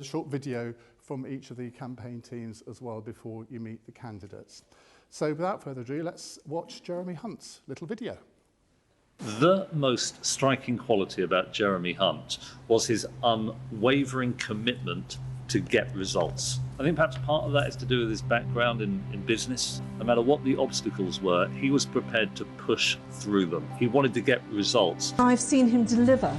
A short video from each of the campaign teams as well before you meet the candidates. So without further ado, let's watch Jeremy Hunt's little video. The most striking quality about Jeremy Hunt was his unwavering commitment to get results. I think perhaps part of that is to do with his background in business. No matter what the obstacles were, he was prepared to push through them. He wanted to get results. I've seen him deliver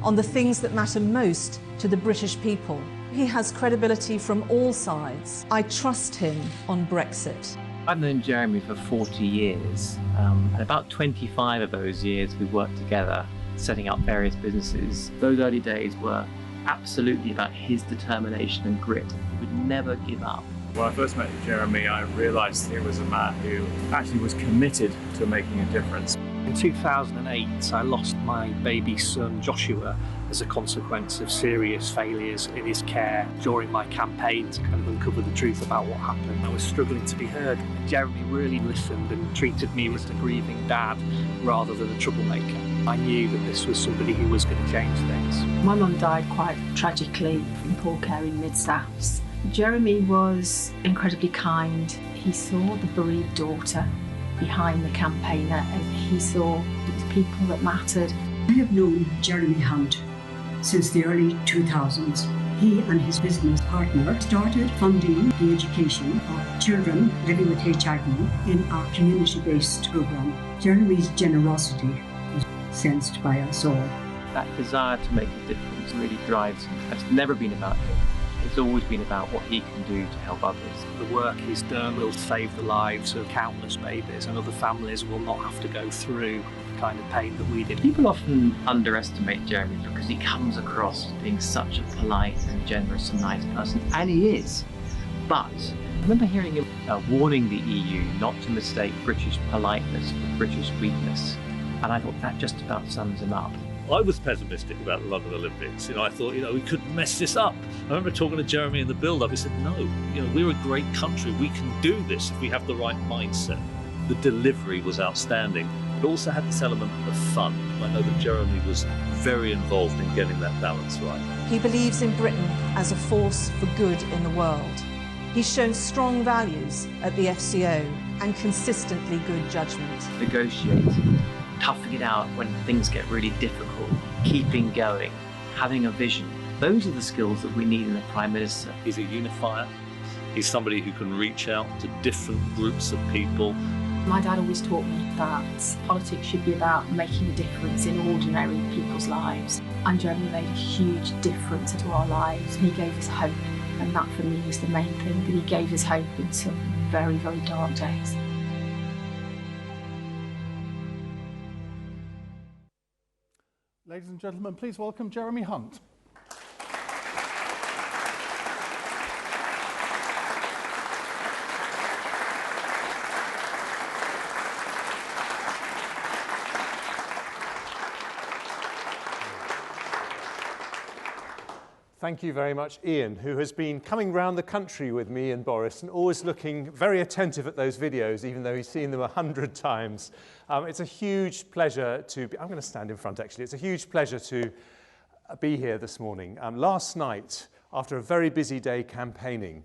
on the things that matter most to the British people. He has credibility from all sides. I trust him on Brexit. I've known Jeremy for 40 years, and about 25 of those years we worked together, setting up various businesses. Those early days were absolutely about his determination and grit. He would never give up. When I first met Jeremy, I realised he was a man who actually was committed to making a difference. In 2008, I lost my baby son Joshua as a consequence of serious failures in his care during my campaign to kind of uncover the truth about what happened. I was struggling to be heard. Jeremy really listened and treated me as a grieving dad rather than a troublemaker. I knew that this was somebody who was going to change things. My mum died quite tragically from poor care in Mid-South. Jeremy was incredibly kind. He saw the bereaved daughter behind the campaigner, and he saw it was people that mattered. I have known Jeremy Hunt since the early 2000s. He and his business partner started funding the education of children living with HIV in our community-based programme. Jeremy's generosity was sensed by us all. That desire to make a difference really drives him. It's never been about him. It's always been about what he can do to help others. The work he's done will save the lives of countless babies, and other families will not have to go through the kind of pain that we did. People often underestimate Jeremy because he comes across as being such a polite and generous and nice person, and he is. But I remember hearing him warning the EU not to mistake British politeness for British weakness, and I thought that just about sums him up. I was pessimistic about the London Olympics. I thought, we could mess this up. I remember talking to Jeremy in the build-up. He said, no, we're a great country. We can do this if we have the right mindset. The delivery was outstanding. It also had this element of fun. I know that Jeremy was very involved in getting that balance right. He believes in Britain as a force for good in the world. He's shown strong values at the FCO and consistently good judgment. Negotiating, toughing it out when things get really difficult, keeping going, having a vision. Those are the skills that we need in a Prime Minister. He's a unifier. He's somebody who can reach out to different groups of people. My dad always taught me that politics should be about making a difference in ordinary people's lives. And Jeremy made a huge difference to our lives. He gave us hope, and that for me was the main thing, that he gave us hope in some very, very dark days. Ladies and gentlemen, please welcome Jeremy Hunt. Thank you very much, Ian, who has been coming round the country with me and Boris and always looking very attentive at those videos, even though he's seen them 100 times. It's a huge pleasure to be, I'm going to stand in front actually, it's a huge pleasure to be here this morning. Last night, after a very busy day campaigning,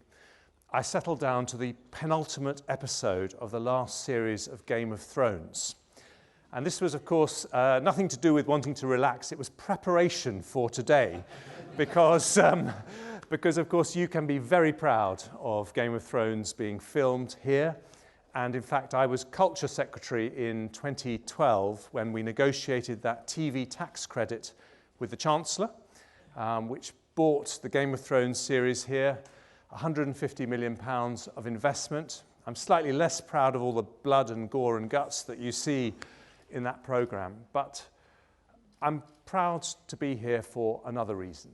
I settled down to the penultimate episode of the last series of Game of Thrones. And this was, of course, nothing to do with wanting to relax, it was preparation for today. Because, of course, you can be very proud of Game of Thrones being filmed here. And in fact, I was Culture Secretary in 2012 when we negotiated that TV tax credit with the Chancellor, which bought the Game of Thrones series here, £150 million of investment. I'm slightly less proud of all the blood and gore and guts that you see in that programme, but I'm proud to be here for another reason,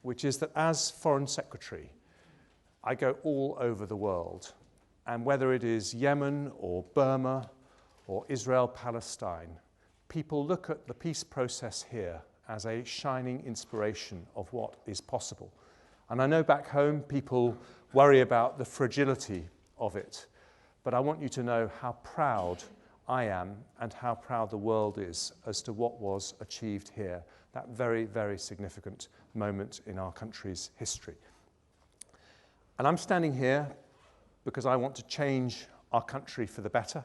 which is that as Foreign Secretary, I go all over the world. And whether it is Yemen or Burma or Israel-Palestine, people look at the peace process here as a shining inspiration of what is possible. And I know back home people worry about the fragility of it, but I want you to know how proud I am and how proud the world is as to what was achieved here. that very, very significant moment in our country's history. And I'm standing here because I want to change our country for the better.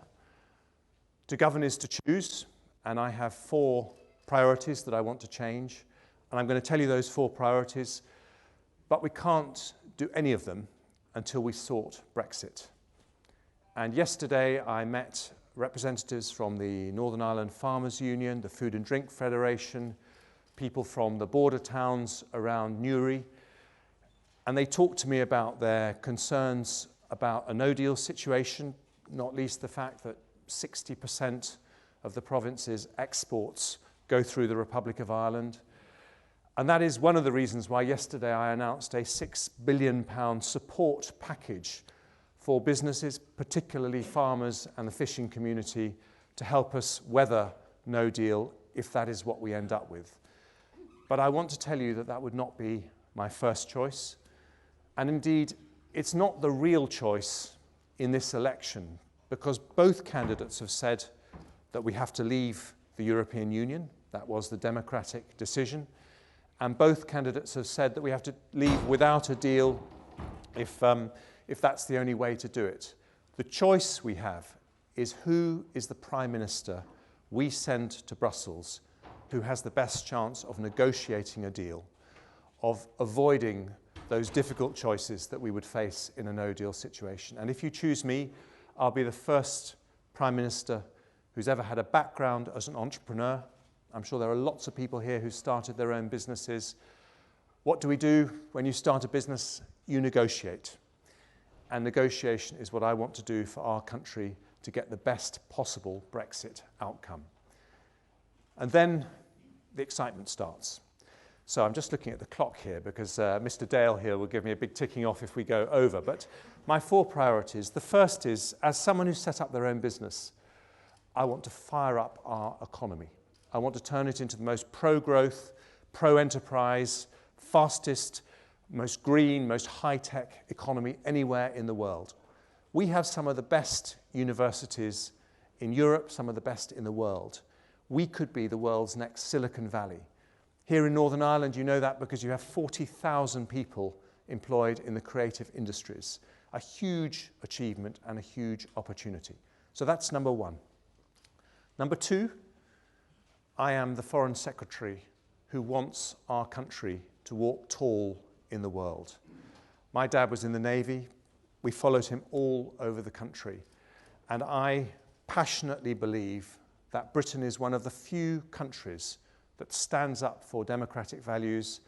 To govern is to choose, and I have 4 priorities that I want to change. And I'm going to tell you those 4 priorities, but we can't do any of them until we sort Brexit. And yesterday I met representatives from the Northern Ireland Farmers Union, the Food and Drink Federation, people from the border towns around Newry, and they talked to me about their concerns about a no-deal situation, not least the fact that 60% of the province's exports go through the Republic of Ireland. And that is one of the reasons why yesterday I announced a £6 billion support package for businesses, particularly farmers and the fishing community, to help us weather no deal if that is what we end up with. But I want to tell you that that would not be my first choice. And indeed, it's not the real choice in this election, because both candidates have said that we have to leave the European Union. That was the democratic decision. And both candidates have said that we have to leave without a deal if that's the only way to do it. The choice we have is who is the Prime Minister we send to Brussels who has the best chance of negotiating a deal, of avoiding those difficult choices that we would face in a no-deal situation. And if you choose me, I'll be the first Prime Minister who's ever had a background as an entrepreneur. I'm sure there are lots of people here who started their own businesses. What do we do when you start a business? You negotiate. And negotiation is what I want to do for our country to get the best possible Brexit outcome. And then the excitement starts. So I'm just looking at the clock here because Mr. Dale here will give me a big ticking off if we go over. But my 4 priorities, the first is, as someone who set up their own business, I want to fire up our economy. I want to turn it into the most pro-growth, pro-enterprise, fastest, most green, most high-tech economy anywhere in the world. We have some of the best universities in Europe, some of the best in the world. We could be the world's next Silicon Valley. Here in Northern Ireland, you know that because you have 40,000 people employed in the creative industries. A huge achievement and a huge opportunity. So that's number 1. Number 2, I am the Foreign Secretary who wants our country to walk tall in the world. My dad was in the Navy. We followed him all over the country. And I passionately believe that Britain is one of the few countries that stands up for democratic values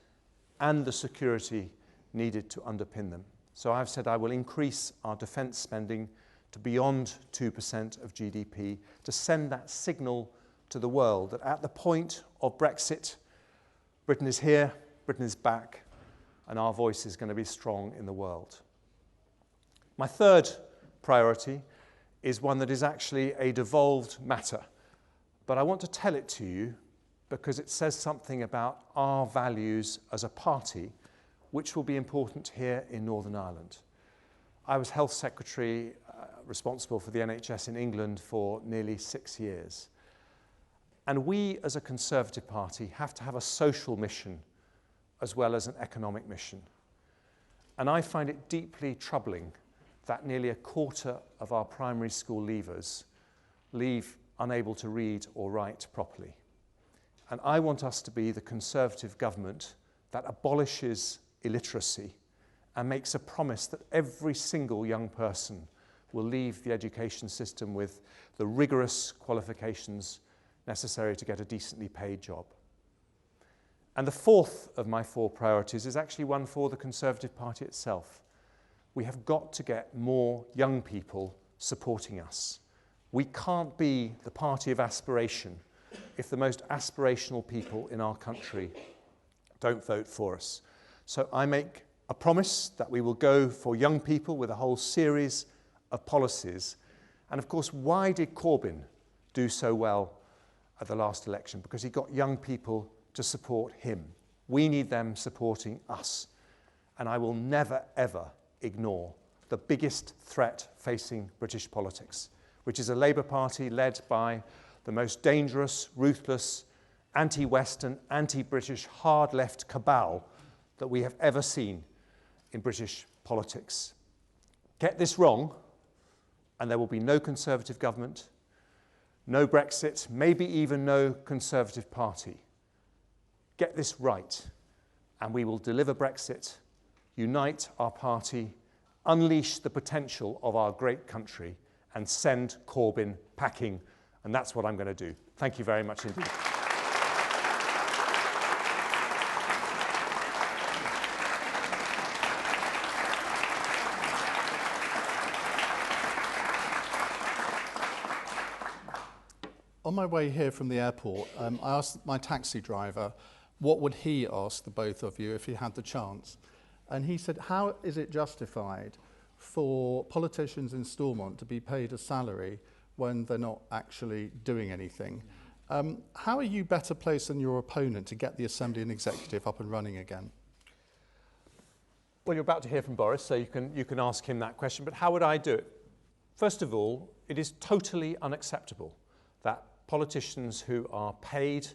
and the security needed to underpin them. So I've said I will increase our defence spending to beyond 2% of GDP to send that signal to the world that at the point of Brexit, Britain is here, Britain is back, and our voice is going to be strong in the world. My third priority is one that is actually a devolved matter, but I want to tell it to you because it says something about our values as a party, which will be important here in Northern Ireland. I was Health Secretary responsible for the NHS in England for nearly 6 years. And we, as a Conservative Party, have to have a social mission as well as an economic mission. And I find it deeply troubling that nearly a quarter of our primary school leavers leave unable to read or write properly. And I want us to be the Conservative government that abolishes illiteracy and makes a promise that every single young person will leave the education system with the rigorous qualifications necessary to get a decently paid job. And the fourth of my 4 priorities is actually one for the Conservative Party itself. We have got to get more young people supporting us. We can't be the party of aspiration if the most aspirational people in our country don't vote for us. So I make a promise that we will go for young people with a whole series of policies. And of course, why did Corbyn do so well at the last election? Because he got young people to support him. We need them supporting us. And I will never, ever ignore the biggest threat facing British politics, which is a Labour Party led by the most dangerous, ruthless, anti-Western, anti-British, hard-left cabal that we have ever seen in British politics. Get this wrong, and there will be no Conservative government, no Brexit, maybe even no Conservative Party. Get this right, and we will deliver Brexit, unite our party, unleash the potential of our great country, and send Corbyn packing. And that's what I'm going to do. Thank you very much indeed. On my way here from the airport, I asked my taxi driver, what would he ask the both of you if he had the chance? And he said, how is it justified for politicians in Stormont to be paid a salary when they're not actually doing anything? How are you better placed than your opponent to get the Assembly and Executive up and running again? Well, you're about to hear from Boris, so you can ask him that question, but how would I do it? First of all, it is totally unacceptable that politicians who are paid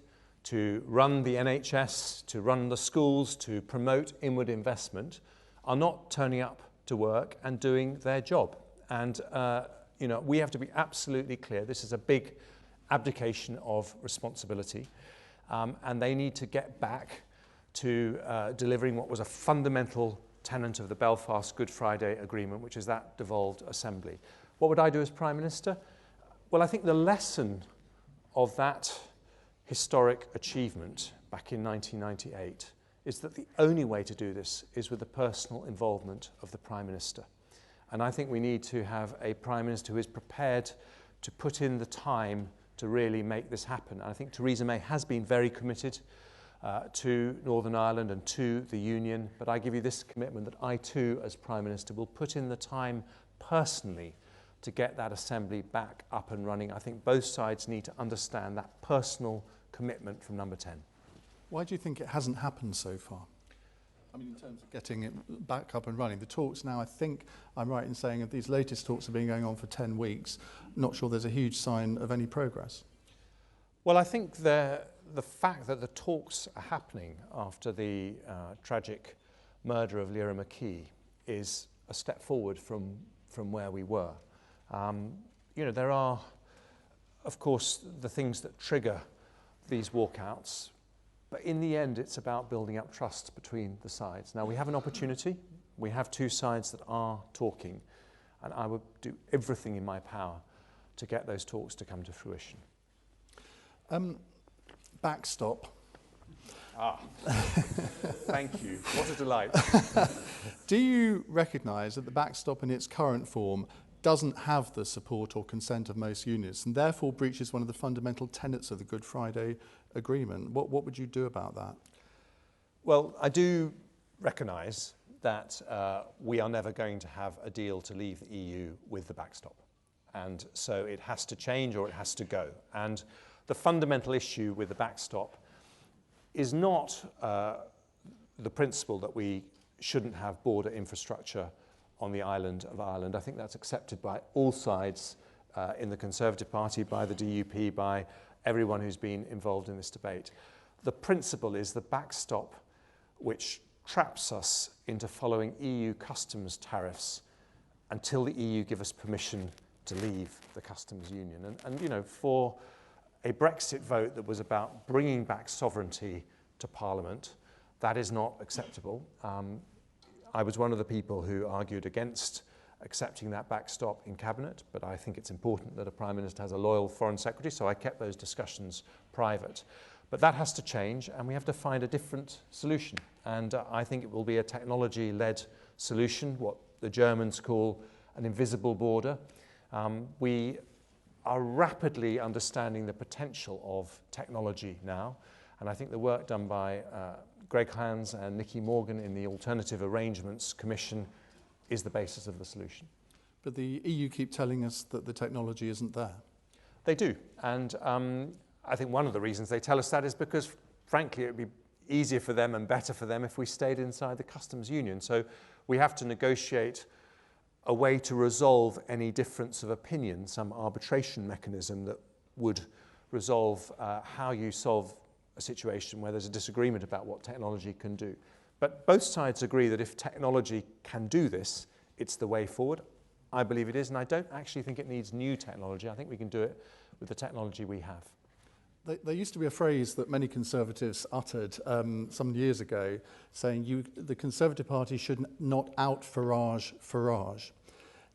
to run the NHS, to run the schools, to promote inward investment, are not turning up to work and doing their job. And we have to be absolutely clear. This is a big abdication of responsibility, and they need to get back to delivering what was a fundamental tenet of the Belfast Good Friday Agreement, which is that devolved assembly. What would I do as Prime Minister? Well, I think the lesson of that historic achievement back in 1998 is that the only way to do this is with the personal involvement of the Prime Minister. And I think we need to have a Prime Minister who is prepared to put in the time to really make this happen. And I think Theresa May has been very committed to Northern Ireland and to the Union, but I give you this commitment that I too, as Prime Minister, will put in the time personally to get that assembly back up and running. I think both sides need to understand that personal commitment from number 10. Why do you think it hasn't happened so far? I mean, in terms of getting it back up and running. The talks now, I think I'm right in saying that these latest talks have been going on for 10 weeks. Not sure there's a huge sign of any progress. Well, I think the fact that the talks are happening after the tragic murder of Lyra McKee is a step forward from where we were. There are, of course, the things that trigger these walkouts, but in the end, it's about building up trust between the sides. Now, we have an opportunity. We have two sides that are talking, and I would do everything in my power to get those talks to come to fruition. Backstop. Thank you. What a delight. Do you recognise that the backstop in its current form doesn't have the support or consent of most unions and therefore breaches one of the fundamental tenets of the Good Friday Agreement? What would you do about that? Well, I do recognise that we are never going to have a deal to leave the EU with the backstop. And so it has to change or it has to go. And the fundamental issue with the backstop is not the principle that we shouldn't have border infrastructure on the island of Ireland. I think that's accepted by all sides in the Conservative Party, by the DUP, by everyone who's been involved in this debate. The principle is the backstop which traps us into following EU customs tariffs until the EU give us permission to leave the customs union. And for a Brexit vote that was about bringing back sovereignty to Parliament, that is not acceptable. I was one of the people who argued against accepting that backstop in Cabinet, but I think it's important that a Prime Minister has a loyal Foreign Secretary, so I kept those discussions private. But that has to change, and we have to find a different solution. And I think it will be a technology-led solution, what the Germans call an invisible border. We are rapidly understanding the potential of technology now, and I think the work done by Greg Hans and Nicky Morgan in the Alternative Arrangements Commission is the basis of the solution. But the EU keep telling us that the technology isn't there. They do, and I think one of the reasons they tell us that is because, frankly, it would be easier for them and better for them if we stayed inside the customs union. So we have to negotiate a way to resolve any difference of opinion, some arbitration mechanism that would resolve how you solve a situation where there's a disagreement about what technology can do. But both sides agree that if technology can do this, it's the way forward. I believe it is, and I don't actually think it needs new technology. I think we can do it with the technology we have. There used to be a phrase that many Conservatives uttered some years ago, saying the Conservative Party should not out-Farage Farage.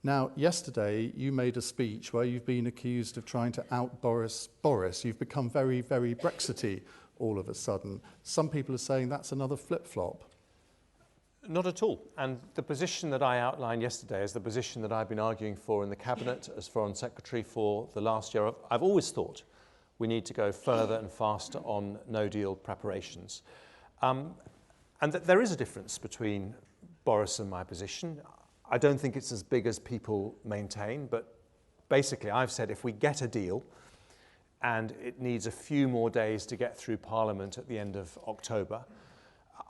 Now, yesterday, you made a speech where you've been accused of trying to out-Boris Boris. You've become very, very Brexity all of a sudden. Some people are saying that's another flip-flop. Not at all. And the position that I outlined yesterday is the position that I've been arguing for in the Cabinet as Foreign Secretary for the last year. I've always thought we need to go further and faster on no-deal preparations. And that there is a difference between Boris and my position. I don't think it's as big as people maintain, but basically I've said if we get a deal and it needs a few more days to get through Parliament at the end of October,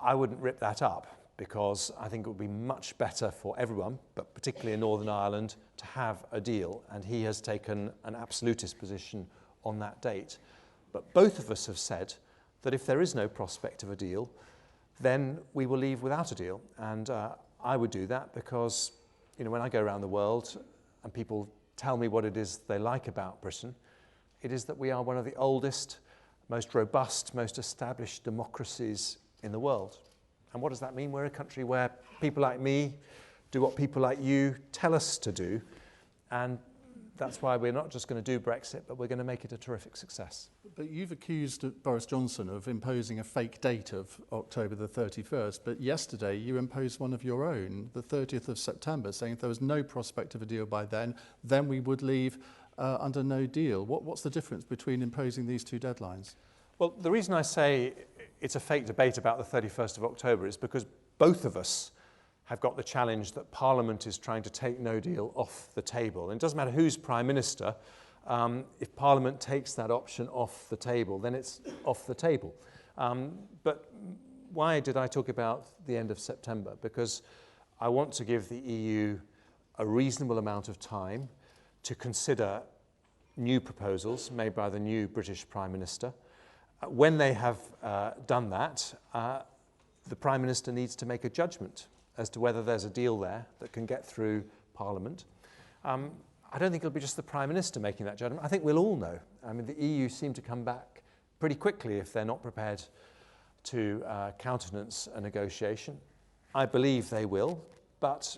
I wouldn't rip that up, because I think it would be much better for everyone, but particularly in Northern Ireland, to have a deal. And he has taken an absolutist position on that date. But both of us have said that if there is no prospect of a deal, then we will leave without a deal. And I would do that because, when I go around the world and people tell me what it is they like about Britain, it is that we are one of the oldest, most robust, most established democracies in the world. And what does that mean? We're a country where people like me do what people like you tell us to do. And that's why we're not just going to do Brexit, but we're going to make it a terrific success. But you've accused Boris Johnson of imposing a fake date of October the 31st. But yesterday you imposed one of your own, the 30th of September, saying if there was no prospect of a deal by then we would leave under no deal. What's the difference between imposing these two deadlines? Well, the reason I say it's a fake debate about the 31st of October is because both of us have got the challenge that Parliament is trying to take no deal off the table. And it doesn't matter who's Prime Minister, if Parliament takes that option off the table, then it's off the table. But why did I talk about the end of September? Because I want to give the EU a reasonable amount of time to consider new proposals made by the new British Prime Minister. When they have done that, the Prime Minister needs to make a judgment as to whether there's a deal there that can get through Parliament. I don't think it'll be just the Prime Minister making that judgment. I think we'll all know. I mean, the EU seem to come back pretty quickly if they're not prepared to countenance a negotiation. I believe they will, but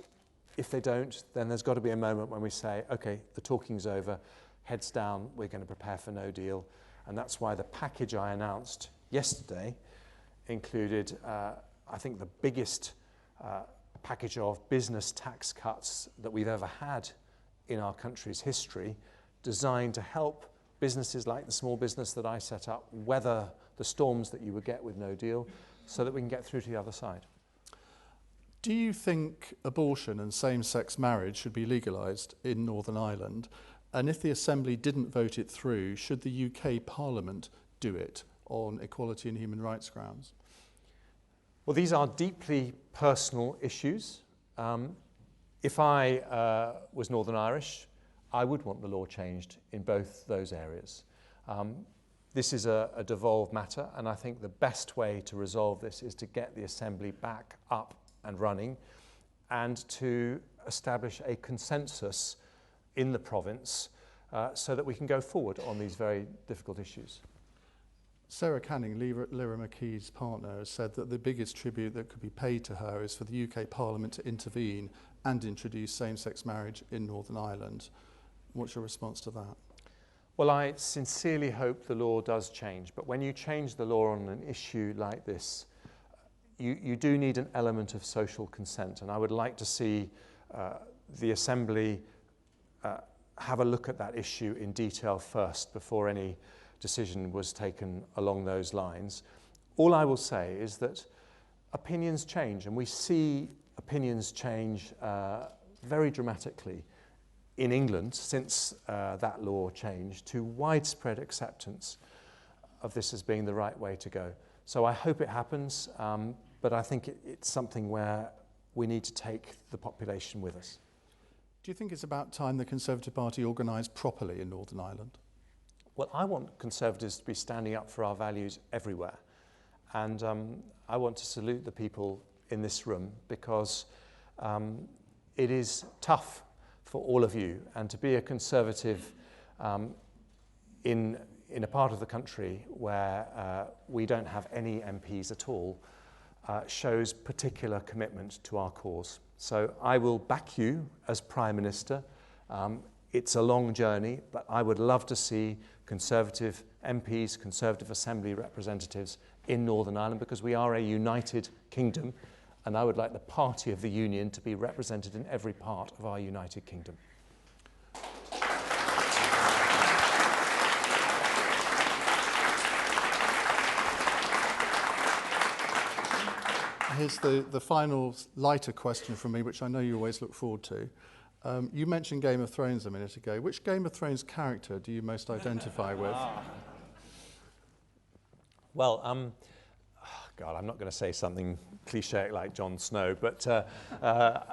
if they don't, then there's got to be a moment when we say, okay, the talking's over, heads down, we're going to prepare for no deal. And that's why the package I announced yesterday included, I think, the biggest package of business tax cuts that we've ever had in our country's history, designed to help businesses like the small business that I set up weather the storms that you would get with no deal, so that we can get through to the other side. Do you think abortion and same-sex marriage should be legalised in Northern Ireland? And if the Assembly didn't vote it through, should the UK Parliament do it on equality and human rights grounds? Well, these are deeply personal issues. If I was Northern Irish, I would want the law changed in both those areas. This is a devolved matter, and I think the best way to resolve this is to get the Assembly back up and running and to establish a consensus in the province so that we can go forward on these very difficult issues. Sarah Canning, Lyra McKee's partner, has said that the biggest tribute that could be paid to her is for the UK Parliament to intervene and introduce same-sex marriage in Northern Ireland. What's your response to that? Well, I sincerely hope the law does change, but when you change the law on an issue like this, you do need an element of social consent, and I would like to see the Assembly have a look at that issue in detail first before any decision was taken along those lines. All I will say is that opinions change, and we see opinions change very dramatically in England since that law changed, to widespread acceptance of this as being the right way to go. So I hope it happens, but I think it's something where we need to take the population with us. Do you think it's about time the Conservative Party organised properly in Northern Ireland? Well, I want Conservatives to be standing up for our values everywhere. And I want to salute the people in this room because it is tough for all of you. And to be a Conservative in a part of the country where we don't have any MPs at all shows particular commitment to our cause. So I will back you as Prime Minister. It's a long journey, but I would love to see Conservative MPs, Conservative Assembly representatives in Northern Ireland because we are a united kingdom and I would like the party of the Union to be represented in every part of our united kingdom. Here's the final lighter question from me, which I know you always look forward to. You mentioned Game of Thrones a minute ago. Which Game of Thrones character do you most identify with? Well, God, I'm not going to say something cliche like Jon Snow, but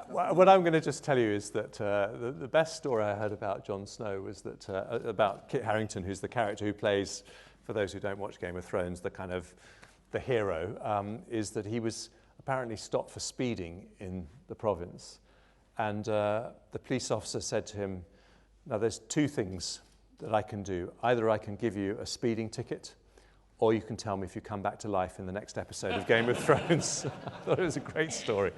what I'm going to just tell you is that the best story I heard about Jon Snow was that about Kit Harington, who's the character who plays, for those who don't watch Game of Thrones, the hero, is that he was apparently stopped for speeding in the province. And the police officer said to him, now there's two things that I can do. Either I can give you a speeding ticket, or you can tell me if you come back to life in the next episode of Game of Thrones. I thought it was a great story.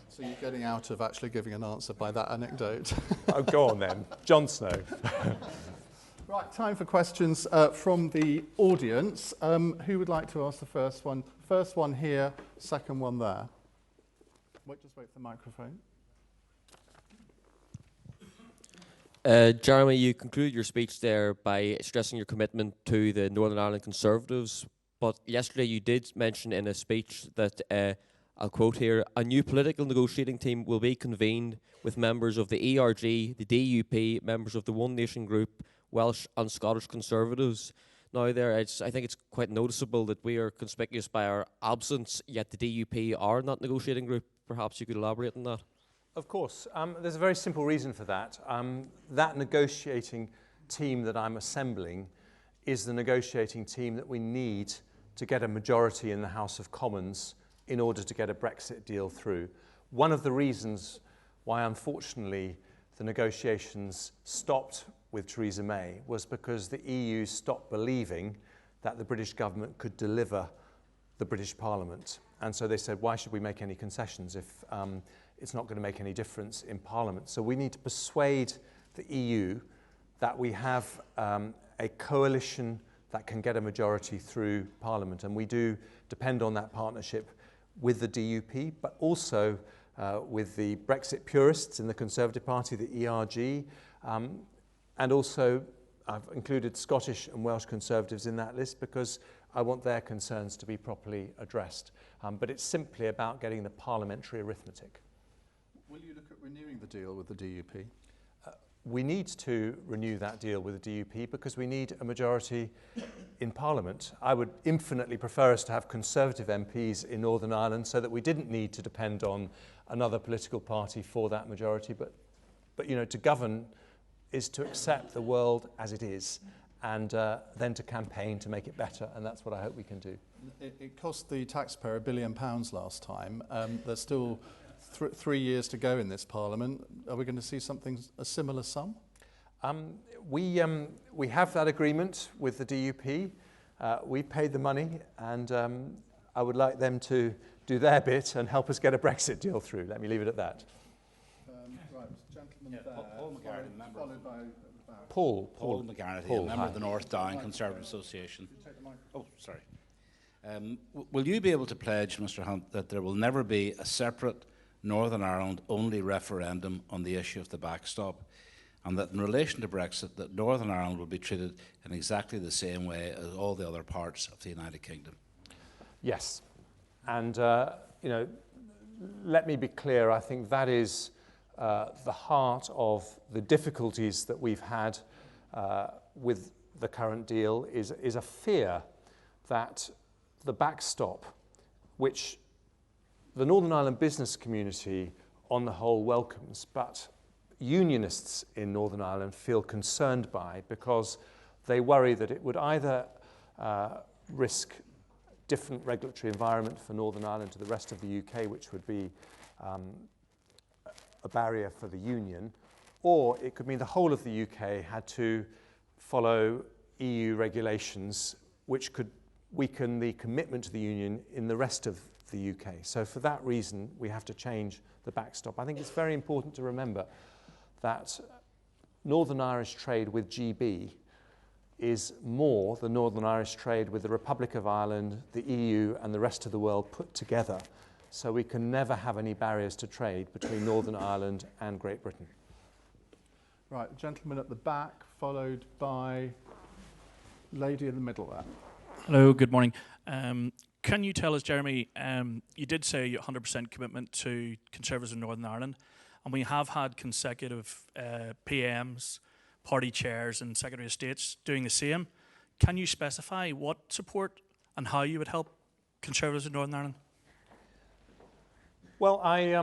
So you're getting out of actually giving an answer by that anecdote. Oh, go on then. Jon Snow. Right, time for questions from the audience. Who would like to ask the first one? First one here, second one there. Just wait for the microphone. Jeremy, you concluded your speech there by stressing your commitment to the Northern Ireland Conservatives, but yesterday you did mention in a speech that, I'll quote here, a new political negotiating team will be convened with members of the ERG, the DUP, members of the One Nation Group, Welsh and Scottish Conservatives. Now I think it's quite noticeable that we are conspicuous by our absence, yet the DUP are not negotiating group. Perhaps you could elaborate on that. Of course. There's a very simple reason for that. That negotiating team that I'm assembling is the negotiating team that we need to get a majority in the House of Commons in order to get a Brexit deal through. One of the reasons why, unfortunately, the negotiations stopped with Theresa May was because the EU stopped believing that the British government could deliver the British Parliament. And so they said, why should we make any concessions if it's not going to make any difference in Parliament? So we need to persuade the EU that we have a coalition that can get a majority through Parliament. And we do depend on that partnership with the DUP, but also with the Brexit purists in the Conservative Party, the ERG, and also I've included Scottish and Welsh Conservatives in that list because I want their concerns to be properly addressed. But it's simply about getting the parliamentary arithmetic. Will you look at renewing the deal with the DUP? We need to renew that deal with the DUP because we need a majority in Parliament. I would infinitely prefer us to have Conservative MPs in Northern Ireland so that we didn't need to depend on another political party for that majority. But you know, to govern is to accept the world as it is and then to campaign to make it better, and that's what I hope we can do. It cost the taxpayer £1 billion last time. There's still 3 years to go in this Parliament. Are we going to see a similar sum? We have that agreement with the DUP. We paid the money, and I would like them to do their bit and help us get a Brexit deal through. Let me leave it at that. Right, gentleman there. Paul McGarity, member. Followed by Paul McGarity, a member hi. of the North Down Conservative Association. Oh, sorry. Will you be able to pledge, Mr. Hunt, that there will never be a separate Northern Ireland only referendum on the issue of the backstop, and that in relation to Brexit, that Northern Ireland will be treated in exactly the same way as all the other parts of the United Kingdom? Yes, and you know, let me be clear. I think that is the heart of the difficulties that we've had with the current deal is a fear that the backstop, which the Northern Ireland business community on the whole welcomes, but unionists in Northern Ireland feel concerned by because they worry that it would either risk different regulatory environment for Northern Ireland to the rest of the UK, which would be a barrier for the Union, or it could mean the whole of the UK had to follow EU regulations which could weaken the commitment to the Union in the rest of the UK. So for that reason, we have to change the backstop. I think it's very important to remember that Northern Irish trade with GB is more than Northern Irish trade with the Republic of Ireland, the EU and the rest of the world put together. So we can never have any barriers to trade between Northern Ireland and Great Britain. Right, gentleman at the back, followed by lady in the middle there. Hello, good morning. Can you tell us, Jeremy, you did say 100% commitment to Conservatives in Northern Ireland, and we have had consecutive PMs, party chairs and Secretary of States doing the same. Can you specify what support and how you would help Conservatives in Northern Ireland? Well, I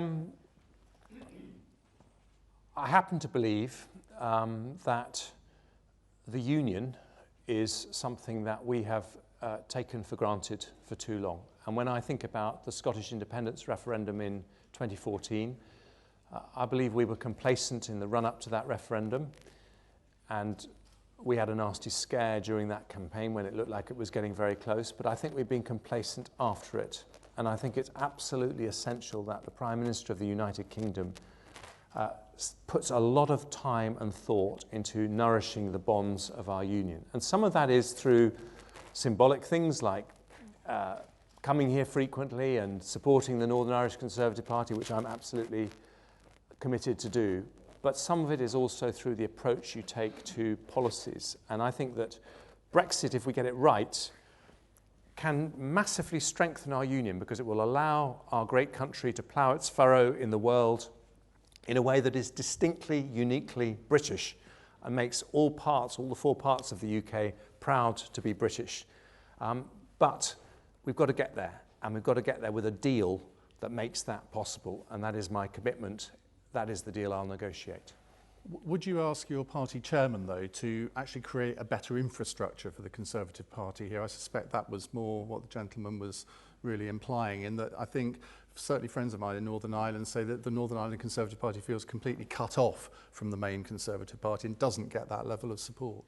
happen to believe that the Union is something that we have taken for granted for too long. And when I think about the Scottish independence referendum in 2014, I believe we were complacent in the run-up to that referendum, and we had a nasty scare during that campaign when it looked like it was getting very close, but I think we've been complacent after it. And I think it's absolutely essential that the Prime Minister of the United Kingdom puts a lot of time and thought into nourishing the bonds of our union. And some of that is through symbolic things like coming here frequently and supporting the Northern Irish Conservative Party, which I'm absolutely committed to do. But some of it is also through the approach you take to policies. And I think that Brexit, if we get it right, can massively strengthen our union because it will allow our great country to plough its furrow in the world in a way that is distinctly, uniquely British and makes all the four parts of the UK proud to be British. But we've got to get there, and we've got to get there with a deal that makes that possible, and that is my commitment. That is the deal I'll negotiate. Would you ask your party chairman, though, to actually create a better infrastructure for the Conservative Party here? I suspect that was more what the gentleman was really implying, in that I think certainly friends of mine in Northern Ireland say that the Northern Ireland Conservative Party feels completely cut off from the main Conservative Party and doesn't get that level of support.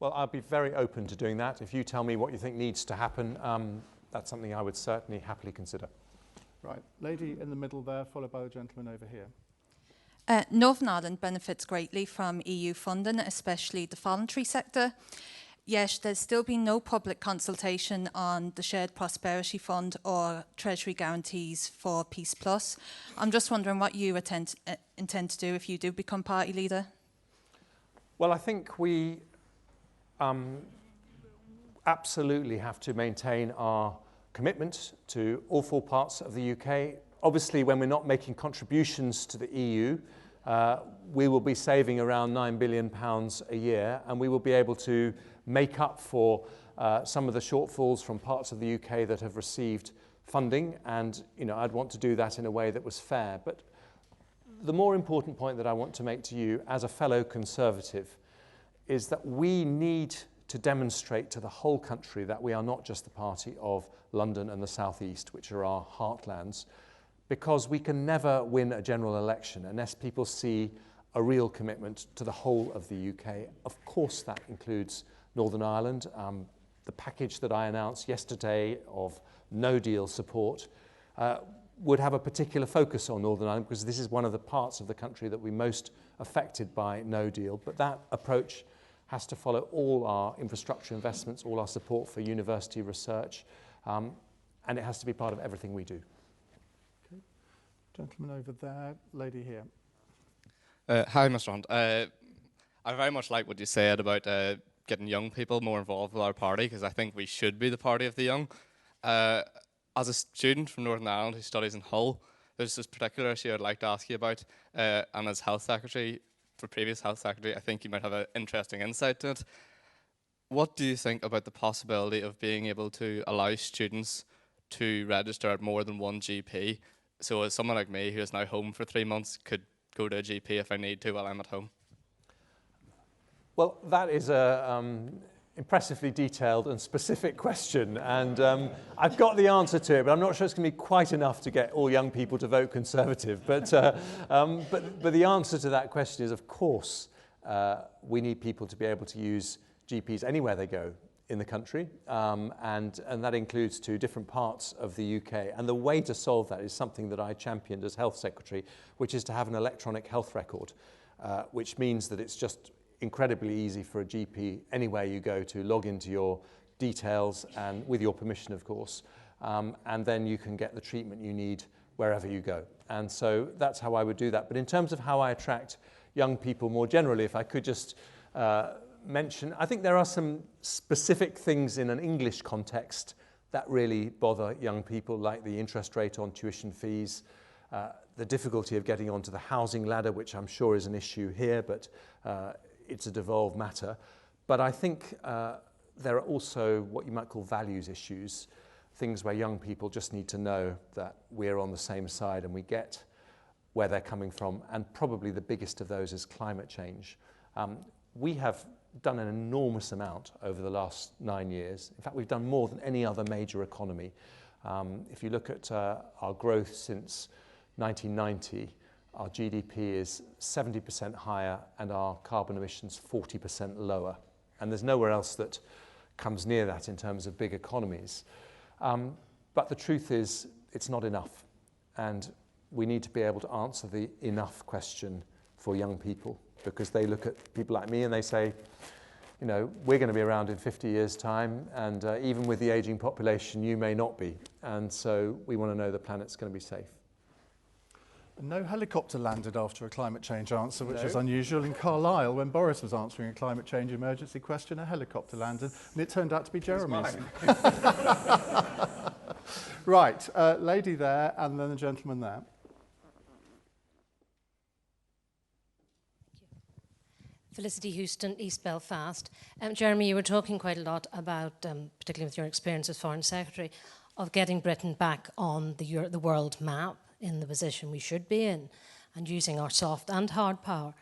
Well, I'll be very open to doing that. If you tell me what you think needs to happen, that's something I would certainly happily consider. Right, lady in the middle there, followed by the gentleman over here. Northern Ireland benefits greatly from EU funding, especially the voluntary sector. Yet there's still been no public consultation on the Shared Prosperity Fund or Treasury guarantees for Peace Plus. I'm just wondering what you intend to do if you do become party leader. Well, I think we absolutely have to maintain our commitment to all four parts of the UK. Obviously, when we're not making contributions to the EU, we will be saving around £9 billion a year, and we will be able to make up for some of the shortfalls from parts of the UK that have received funding. And I'd want to do that in a way that was fair. But the more important point that I want to make to you as a fellow Conservative is that we need to demonstrate to the whole country that we are not just the party of London and the South East, which are our heartlands, because we can never win a general election unless people see a real commitment to the whole of the UK. Of course, that includes Northern Ireland. The package that I announced yesterday of no-deal support would have a particular focus on Northern Ireland because this is one of the parts of the country that we're most affected by no deal. But that approach has to follow all our infrastructure investments, all our support for university research, and it has to be part of everything we do. Gentleman over there, lady here. Hi, Mr. Hunt. I very much like what you said about getting young people more involved with our party, because I think we should be the party of the young. As a student from Northern Ireland who studies in Hull, there's this particular issue I'd like to ask you about, and as Health Secretary, for previous Health Secretary, I think you might have an interesting insight to it. What do you think about the possibility of being able to allow students to register at more than one GP? So as someone like me who is now home for 3 months could go to a GP if I need to while I'm at home? Well, that is impressively detailed and specific question, and I've got the answer to it, but I'm not sure it's going to be quite enough to get all young people to vote Conservative. But the answer to that question is, of course, we need people to be able to use GPs anywhere they go in the country, and that includes to different parts of the UK. And the way to solve that is something that I championed as Health Secretary, which is to have an electronic health record, which means that it's just incredibly easy for a GP anywhere you go to log into your details, and with your permission, of course, and then you can get the treatment you need wherever you go. And so that's how I would do that. But in terms of how I attract young people more generally, if I could just mention, I think there are some specific things in an English context that really bother young people, like the interest rate on tuition fees, the difficulty of getting onto the housing ladder, which I'm sure is an issue here, but it's a devolved matter. But I think there are also what you might call values issues, things where young people just need to know that we're on the same side and we get where they're coming from. And probably the biggest of those is climate change. We have done an enormous amount over the last 9 years. In fact, we've done more than any other major economy. If you look at our growth since 1990, our GDP is 70% higher and our carbon emissions 40% lower. And there's nowhere else that comes near that in terms of big economies. But the truth is, it's not enough. And we need to be able to answer the enough question for young people, because they look at people like me and they say, you know, we're going to be around in 50 years' time, and even with the aging population, you may not be. And so we want to know the planet's going to be safe. No helicopter landed after a climate change answer, which is unusual. In Carlisle, when Boris was answering a climate change emergency question, a helicopter landed, and it turned out to be Jeremy's. Right, lady there, and then the gentleman there. Felicity Houston, East Belfast. Jeremy, you were talking quite a lot about, particularly with your experience as Foreign Secretary, of getting Britain back on the world map in the position we should be in, and using our soft and hard power.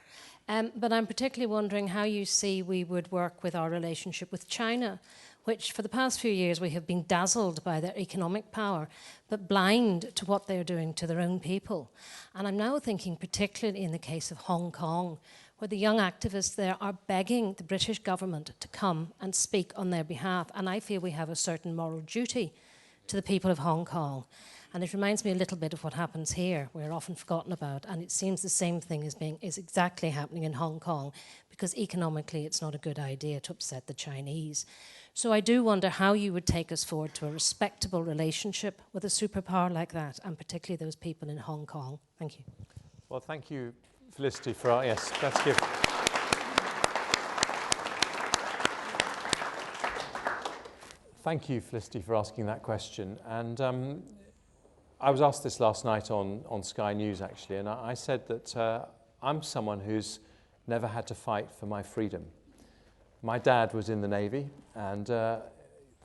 But I'm particularly wondering how you see we would work with our relationship with China, which for the past few years we have been dazzled by their economic power, but blind to what they're doing to their own people. And I'm now thinking particularly in the case of Hong Kong, where the young activists there are begging the British government to come and speak on their behalf. And I feel we have a certain moral duty to the people of Hong Kong. And it reminds me a little bit of what happens here. We're often forgotten about, and it seems the same thing is exactly happening in Hong Kong, because economically it's not a good idea to upset the Chinese. So I do wonder how you would take us forward to a respectable relationship with a superpower like that, and particularly those people in Hong Kong. Thank you. Well, thank you, Felicity, for our, yes, let's give. Thank you, Felicity, for asking that question. And I was asked this last night on Sky News, actually, and I said that I'm someone who's never had to fight for my freedom. My dad was in the Navy, and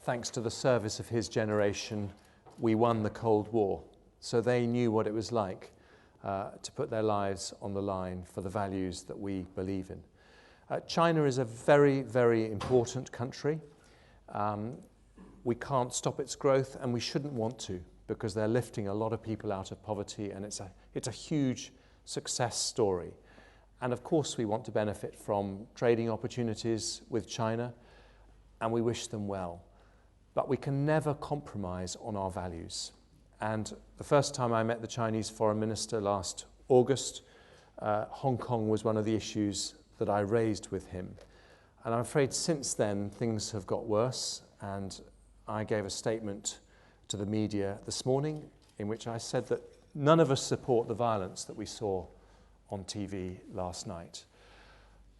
thanks to the service of his generation, we won the Cold War. So they knew what it was like to put their lives on the line for the values that we believe in. China is a very, very important country. We can't stop its growth, and we shouldn't want to, because they're lifting a lot of people out of poverty, and it's a huge success story. And of course we want to benefit from trading opportunities with China, and we wish them well. But we can never compromise on our values. And the first time I met the Chinese Foreign Minister last August, Hong Kong was one of the issues that I raised with him. And I'm afraid since then things have got worse, and I gave a statement to the media this morning in which I said that none of us support the violence that we saw on TV last night.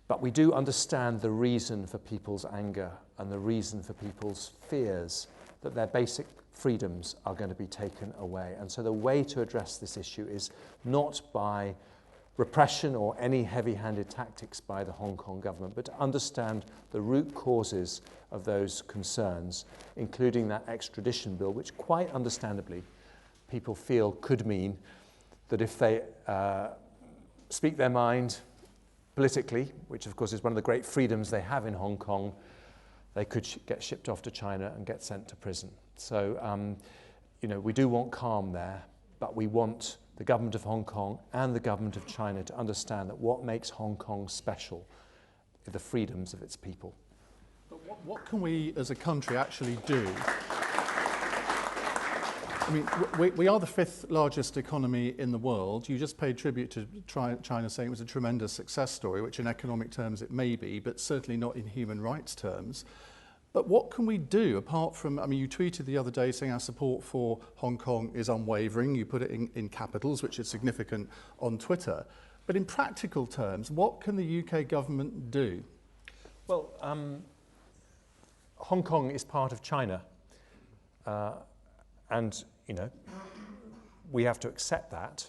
But we do understand the reason for people's anger and the reason for people's fears that their basic freedoms are going to be taken away. And so the way to address this issue is not by repression or any heavy-handed tactics by the Hong Kong government, but to understand the root causes of those concerns, including that extradition bill, which quite understandably people feel could mean that if they speak their mind politically, which of course is one of the great freedoms they have in Hong Kong, they could get shipped off to China and get sent to prison. So, you know, we do want calm there, but we want the government of Hong Kong and the government of China to understand that what makes Hong Kong special are the freedoms of its people. But what can we as a country actually do? I mean, we are the 5th largest economy in the world. You just paid tribute to China, saying it was a tremendous success story, which in economic terms it may be, but certainly not in human rights terms. But what can we do apart from, I mean, you tweeted the other day saying our support for Hong Kong is unwavering. You put it in capitals, which is significant on Twitter. But in practical terms, what can the UK government do? Well, Hong Kong is part of China. And, you know, we have to accept that.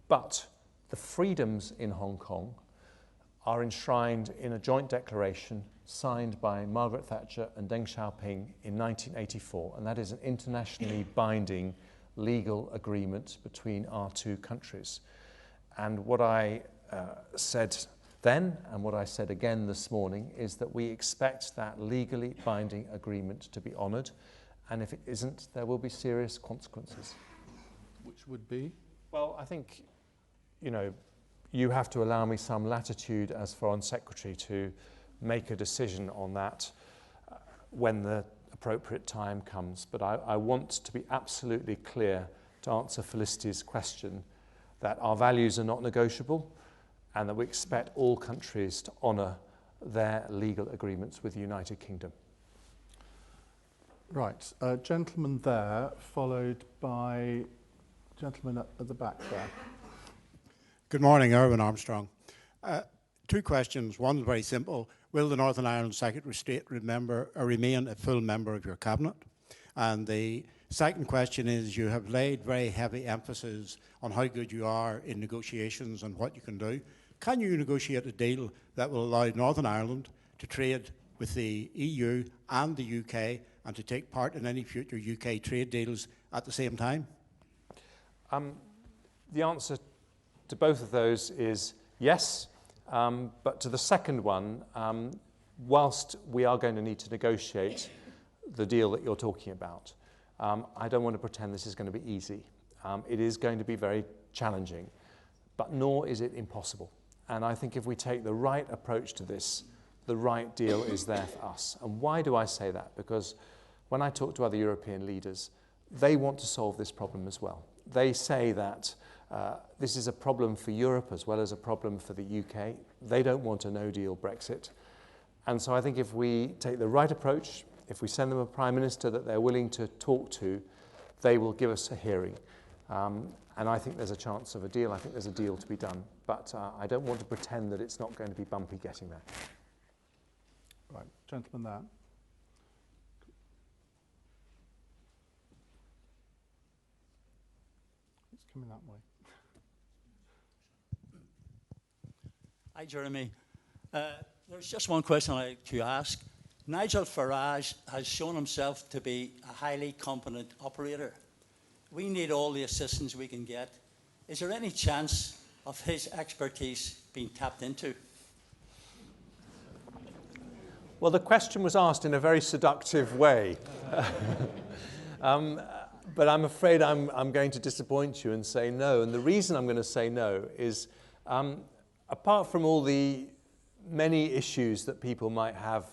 But the freedoms in Hong Kong are enshrined in a joint declaration signed by Margaret Thatcher and Deng Xiaoping in 1984, and that is an internationally binding legal agreement between our two countries. And what I said then, and what I said again this morning, is that we expect that legally binding agreement to be honoured, and if it isn't, there will be serious consequences. Which would be? Well, I think, you know, you have to allow me some latitude as Foreign Secretary to make a decision on that when the appropriate time comes. But I want to be absolutely clear to answer Felicity's question that our values are not negotiable and that we expect all countries to honour their legal agreements with the United Kingdom. Right, gentleman there, followed by gentleman at the back there. Good morning, Erwin Armstrong. 2 questions. One is very simple. Will the Northern Ireland Secretary of State remain a full member of your cabinet? And the second question is, you have laid very heavy emphasis on how good you are in negotiations and what you can do. Can you negotiate a deal that will allow Northern Ireland to trade with the EU and the UK and to take part in any future UK trade deals at the same time? The answer to both of those is yes, but to the second one, whilst we are going to need to negotiate the deal that you're talking about, I don't want to pretend this is going to be easy. It is going to be very challenging, but nor is it impossible. And I think if we take the right approach to this, the right deal is there for us. And why do I say that? Because when I talk to other European leaders, they want to solve this problem as well. They say that this is a problem for Europe as well as a problem for the UK. They don't want a no-deal Brexit. And so I think if we take the right approach, if we send them a Prime Minister that they're willing to talk to, they will give us a hearing. And I think there's a chance of a deal. I think there's a deal to be done. But I don't want to pretend that it's not going to be bumpy getting there. Right, gentleman there. It's coming that way. Hi, Jeremy. There's just one question I'd like to ask. Nigel Farage has shown himself to be a highly competent operator. We need all the assistance we can get. Is there any chance of his expertise being tapped into? Well, the question was asked in a very seductive way. But I'm afraid I'm going to disappoint you and say no. And the reason I'm going to say no is, apart from all the many issues that people might have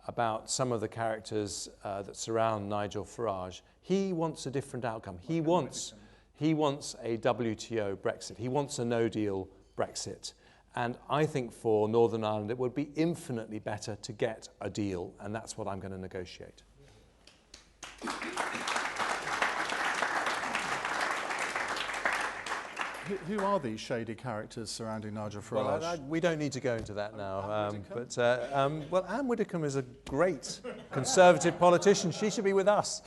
about some of the characters that surround Nigel Farage, he wants a different outcome. He wants a WTO Brexit. He wants a no-deal Brexit. And I think for Northern Ireland it would be infinitely better to get a deal, and that's what I'm going to negotiate. Who are these shady characters surrounding Nigel Farage? Well, we don't need to go into that now. Well, Anne Widdecombe is a great Conservative politician. She should be with us.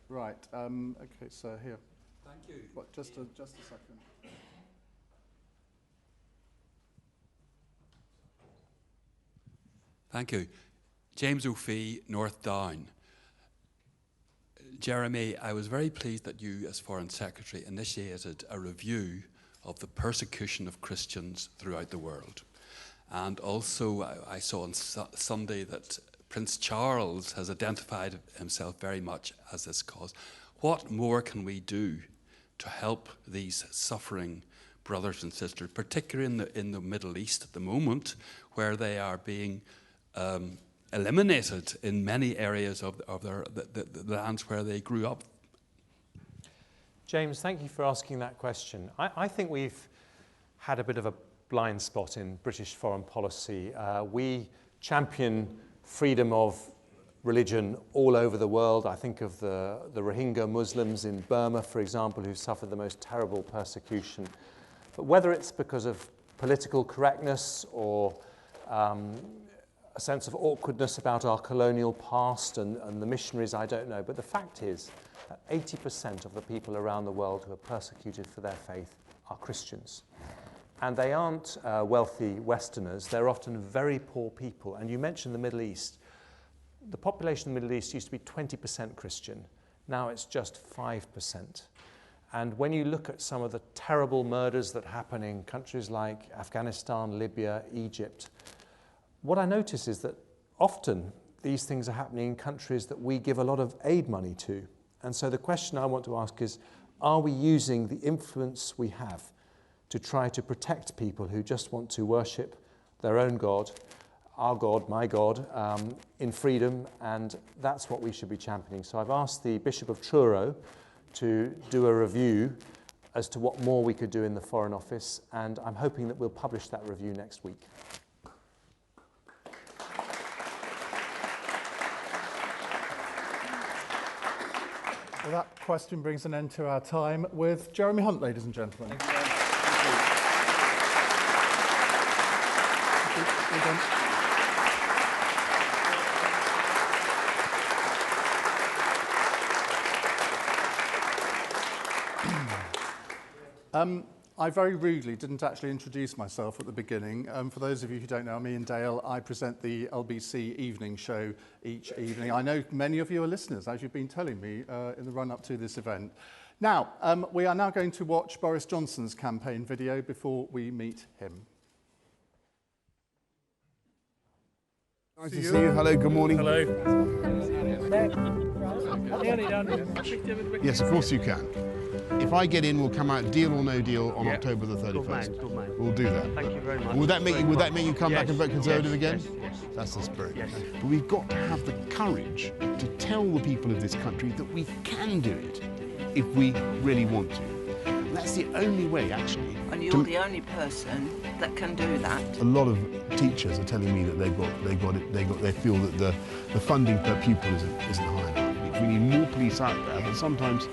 Right. Okay, so here. Thank you. What, just a second. Thank you. James O'Fee, North Down. Jeremy, I was very pleased that you, as Foreign Secretary, initiated a review of the persecution of Christians throughout the world. And also, I saw on Sunday that Prince Charles has identified himself very much as this cause. What more can we do to help these suffering brothers and sisters, particularly in the Middle East at the moment, where they are being eliminated in many areas of the lands where they grew up? James, thank you for asking that question. I think we've had a bit of a blind spot in British foreign policy. We champion freedom of religion all over the world. I think of the Rohingya Muslims in Burma, for example, who suffered the most terrible persecution. But whether it's because of political correctness or a sense of awkwardness about our colonial past and the missionaries, I don't know. But the fact is that 80% of the people around the world who are persecuted for their faith are Christians. And they aren't wealthy Westerners. They're often very poor people. And you mentioned the Middle East. The population in the Middle East used to be 20% Christian. Now it's just 5%. And when you look at some of the terrible murders that happen in countries like Afghanistan, Libya, Egypt, what I notice is that often these things are happening in countries that we give a lot of aid money to. And so the question I want to ask is, are we using the influence we have to try to protect people who just want to worship their own God, our God, my God, in freedom? And that's what we should be championing. So I've asked the Bishop of Truro to do a review as to what more we could do in the Foreign Office, and I'm hoping that we'll publish that review next week. Well, that question brings an end to our time with Jeremy Hunt, ladies and gentlemen. I very rudely didn't actually introduce myself at the beginning. For those of you who don't know me and Dale, I present the LBC evening show each evening. I know many of you are listeners, as you've been telling me in the run-up to this event. Now, we are now going to watch Boris Johnson's campaign video before we meet him. Nice to see you. Hello, good morning. Hello. Yes, of course you can. If I get in, we'll come out deal or no deal on October the 31st. Good man. We'll do that. Thank you very much. And would that make you come back and vote Conservative again? Yes. That's the spirit. Yes. But we've got to have the courage to tell the people of this country that we can do it if we really want to. And that's the only way, actually. And you're the only person that can do that. A lot of teachers are telling me that they feel that the funding per pupil isn't high enough. We need more police out there, but sometimes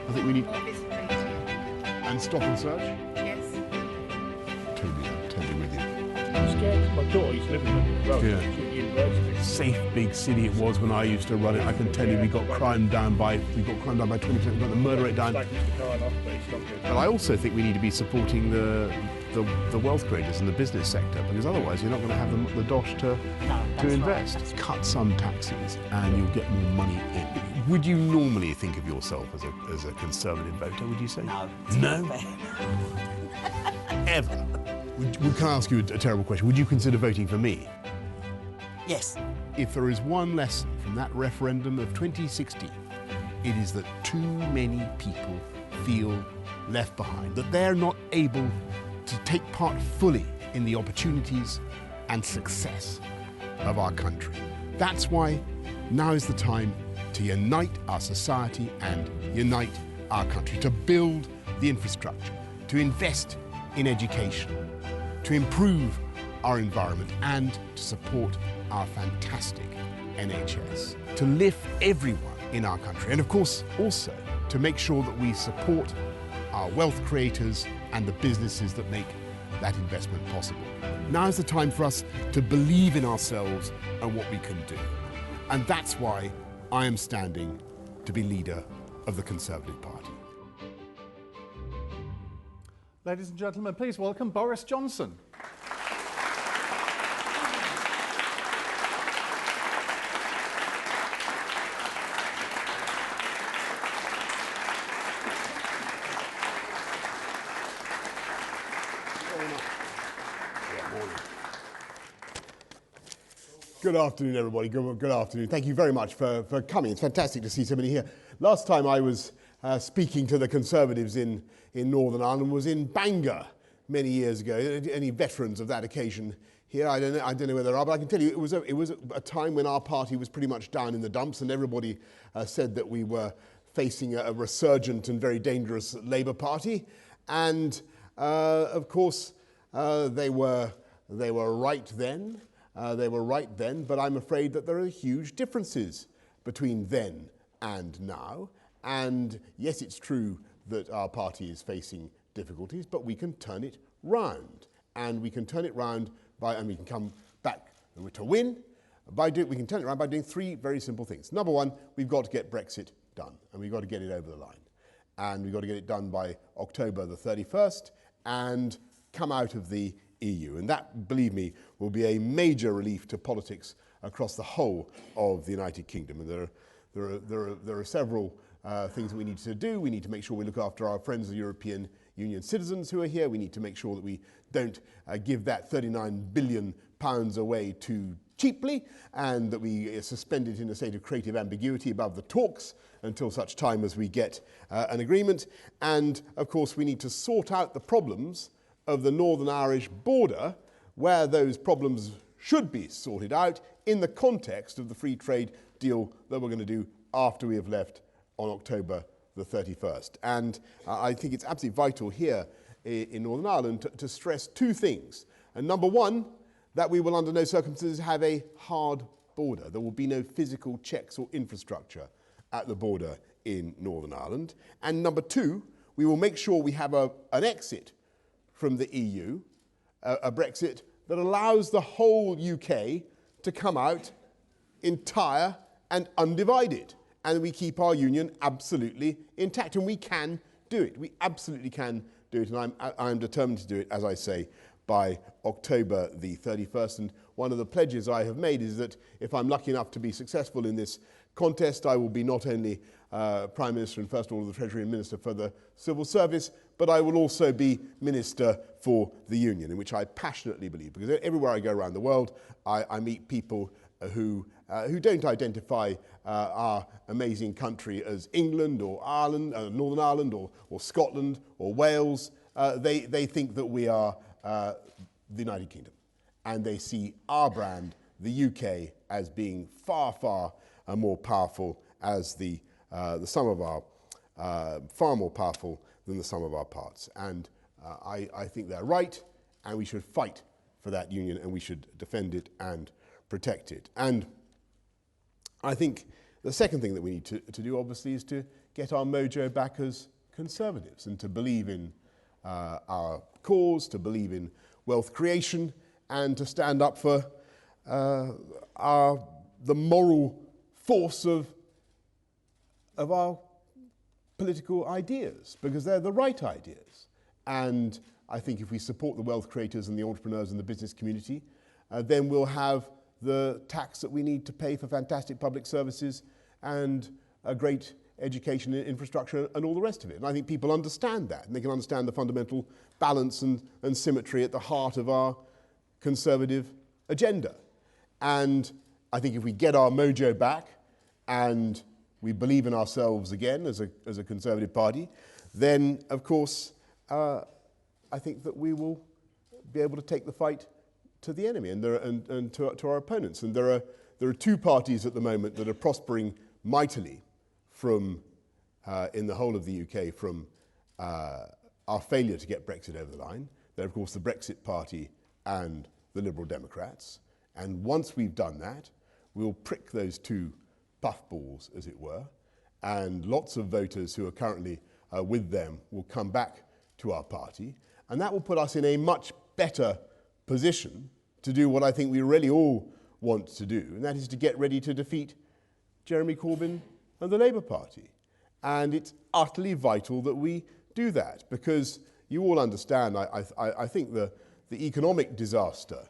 I think we need... And stop and search? Yes. Totally with you. I'm scared. My daughter used to live in the road. Yeah. University. Safe big city it was when I used to run it. I can tell you we got crime down by 20%, we got the murder rate down. But I also think we need to be supporting the wealth creators in the business sector, because otherwise you're not going to have the dosh to invest. Right. Cut some taxes and you'll get more money in. Would you normally think of yourself as a Conservative voter, would you say? No. No? Ever? Can I ask you a terrible question? Would you consider voting for me? Yes. If there is one lesson from that referendum of 2016, it is that too many people feel left behind, that they're not able to take part fully in the opportunities and success of our country. That's why now is the time to unite our society and unite our country, to build the infrastructure, to invest in education, to improve our environment, and to support our fantastic NHS, to lift everyone in our country, and of course also to make sure that we support our wealth creators and the businesses that make that investment possible. Now is the time for us to believe in ourselves and what we can do. And that's why I am standing to be leader of the Conservative Party. Ladies and gentlemen, please welcome Boris Johnson. Good afternoon, everybody. Good afternoon. Thank you very much for coming. It's fantastic to see so many here. Last time I was speaking to the Conservatives in Northern Ireland was in Bangor many years ago. Any veterans of that occasion here? I don't know whether there are, but I can tell you it was a time when our party was pretty much down in the dumps, and everybody said that we were facing a resurgent and very dangerous Labour Party. And of course, they were right then. They were right then, but I'm afraid that there are huge differences between then and now. And yes, it's true that our party is facing difficulties, but we can turn it round. And we can turn it round and we can come back to win. We can turn it around by doing three very simple things. Number one, we've got to get Brexit done, and we've got to get it over the line. And we've got to get it done by October the 31st and come out of the EU. And that, believe me, will be a major relief to politics across the whole of the United Kingdom. And there are several things that we need to do. We need to make sure we look after our friends, the European Union citizens who are here. We need to make sure that we don't give that £39 billion away too cheaply, and that we suspend it in a state of creative ambiguity above the talks until such time as we get an agreement. And of course, we need to sort out the problems of the Northern Irish border, where those problems should be sorted out in the context of the free trade deal that we're going to do after we have left on October the 31st. And I think it's absolutely vital here in Northern Ireland to stress two things. And number one, that we will under no circumstances have a hard border. There will be no physical checks or infrastructure at the border in Northern Ireland. And number two, we will make sure we have an exit from the EU, a Brexit that allows the whole UK to come out entire and undivided. And we keep our union absolutely intact. And we can do it. We absolutely can do it. And I'm determined to do it, as I say, by October the 31st. And one of the pledges I have made is that if I'm lucky enough to be successful in this contest, I will be not only Prime Minister and First Order of the Treasury and Minister for the Civil Service, but I will also be Minister for the Union, in which I passionately believe. Because everywhere I go around the world, I meet people who don't identify our amazing country as England or Ireland, Northern Ireland or Scotland or Wales. They think that we are the United Kingdom, and they see our brand, the UK, as being far, far more powerful as the sum of our, far more powerful than the sum of our parts. And I think they're right, and we should fight for that union, and we should defend it and protect it. And I think the second thing that we need to do, obviously, is to get our mojo back as Conservatives and to believe in our cause, to believe in wealth creation, and to stand up for the moral force of our political ideas, because they're the right ideas. And I think if we support the wealth creators and the entrepreneurs and the business community, then we'll have the tax that we need to pay for fantastic public services and a great education infrastructure and all the rest of it. And I think people understand that, and they can understand the fundamental balance and symmetry at the heart of our Conservative agenda. And I think if we get our mojo back and we believe in ourselves again as a Conservative party, then of course I think that we will be able to take the fight to the enemy and to our opponents. And there are two parties at the moment that are prospering mightily from in the whole of the UK from our failure to get Brexit over the line. They're of course the Brexit Party and the Liberal Democrats. And once we've done that, we'll prick those two puffballs, as it were, and lots of voters who are currently with them will come back to our party, and that will put us in a much better position to do what I think we really all want to do, and that is to get ready to defeat Jeremy Corbyn and the Labour Party. And it's utterly vital that we do that, because you all understand, I think the economic disaster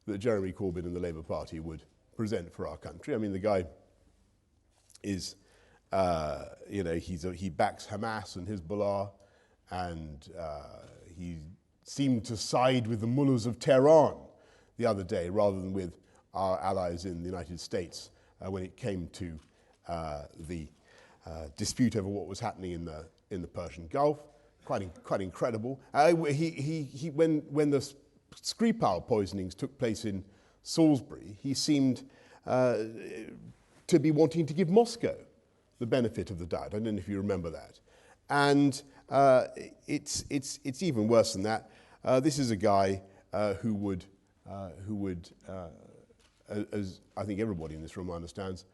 that Jeremy Corbyn and the Labour Party would present for our country. I mean, the guy is, he backs Hamas and Hezbollah, and he seemed to side with the mullahs of Tehran the other day rather than with our allies in the United States when it came to the dispute over what was happening in the Persian Gulf. Quite incredible. When the Skripal poisonings took place in Salisbury, he seemed to be wanting to give Moscow the benefit of the doubt. I don't know if you remember that. And it's even worse than that. This is a guy who would, as I think everybody in this room understands,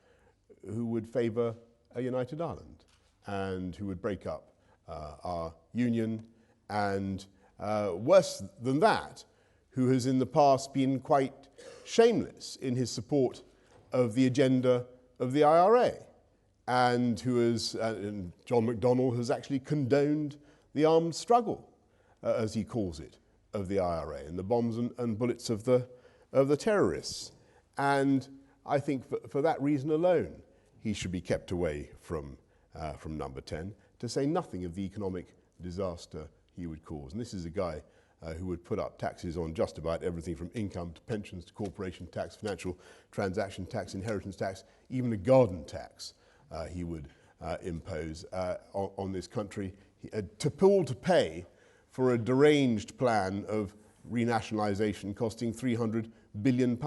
who would favour a united Ireland and who would break up our union, and worse than that, who has in the past been quite shameless in his support of the agenda of the IRA, and who has, John McDonnell has actually condoned the armed struggle, as he calls it, of the IRA and the bombs and bullets of the terrorists. And I think for that reason alone, he should be kept away from number 10, to say nothing of the economic disaster he would cause. And this is a guy who would put up taxes on just about everything from income to pensions to corporation tax, financial transaction tax, inheritance tax, even a garden tax he would impose on this country, to pay for a deranged plan of renationalisation costing £300 billion.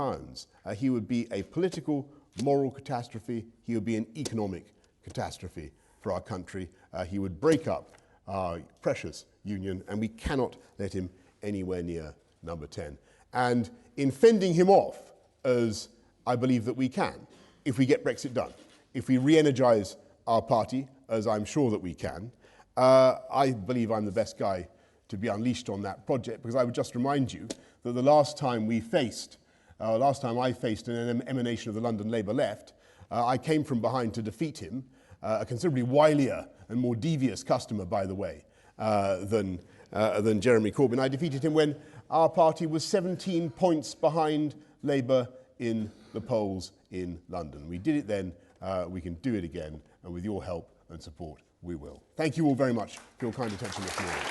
He would be a political, moral catastrophe. He would be an economic catastrophe for our country. He would break up our precious union, and we cannot let him anywhere near number 10. And in fending him off, as I believe that we can, if we get Brexit done, if we re-energise our party, as I'm sure that we can, I believe I'm the best guy to be unleashed on that project, because I would just remind you that the last time I faced an emanation of the London Labour left, I came from behind to defeat him, a considerably wilier and more devious customer, by the way, than Jeremy Corbyn. I defeated him when our party was 17 points behind Labour in the polls in London. We did it then, we can do it again, and with your help and support, we will. Thank you all very much for your kind attention this morning.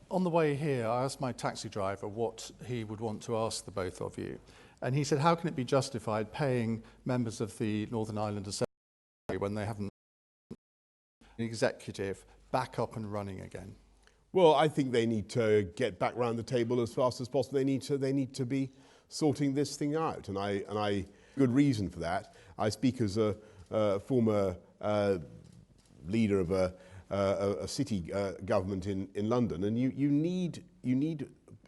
On the way here, I asked my taxi driver what he would want to ask the both of you. And he said, how can it be justified paying members of the Northern Ireland Assembly when they haven't an executive back up and running again? Well, I think they need to get back round the table as fast as possible. They need to be sorting this thing out, and I good reason for that. I speak as a former leader of a city government in London, and you need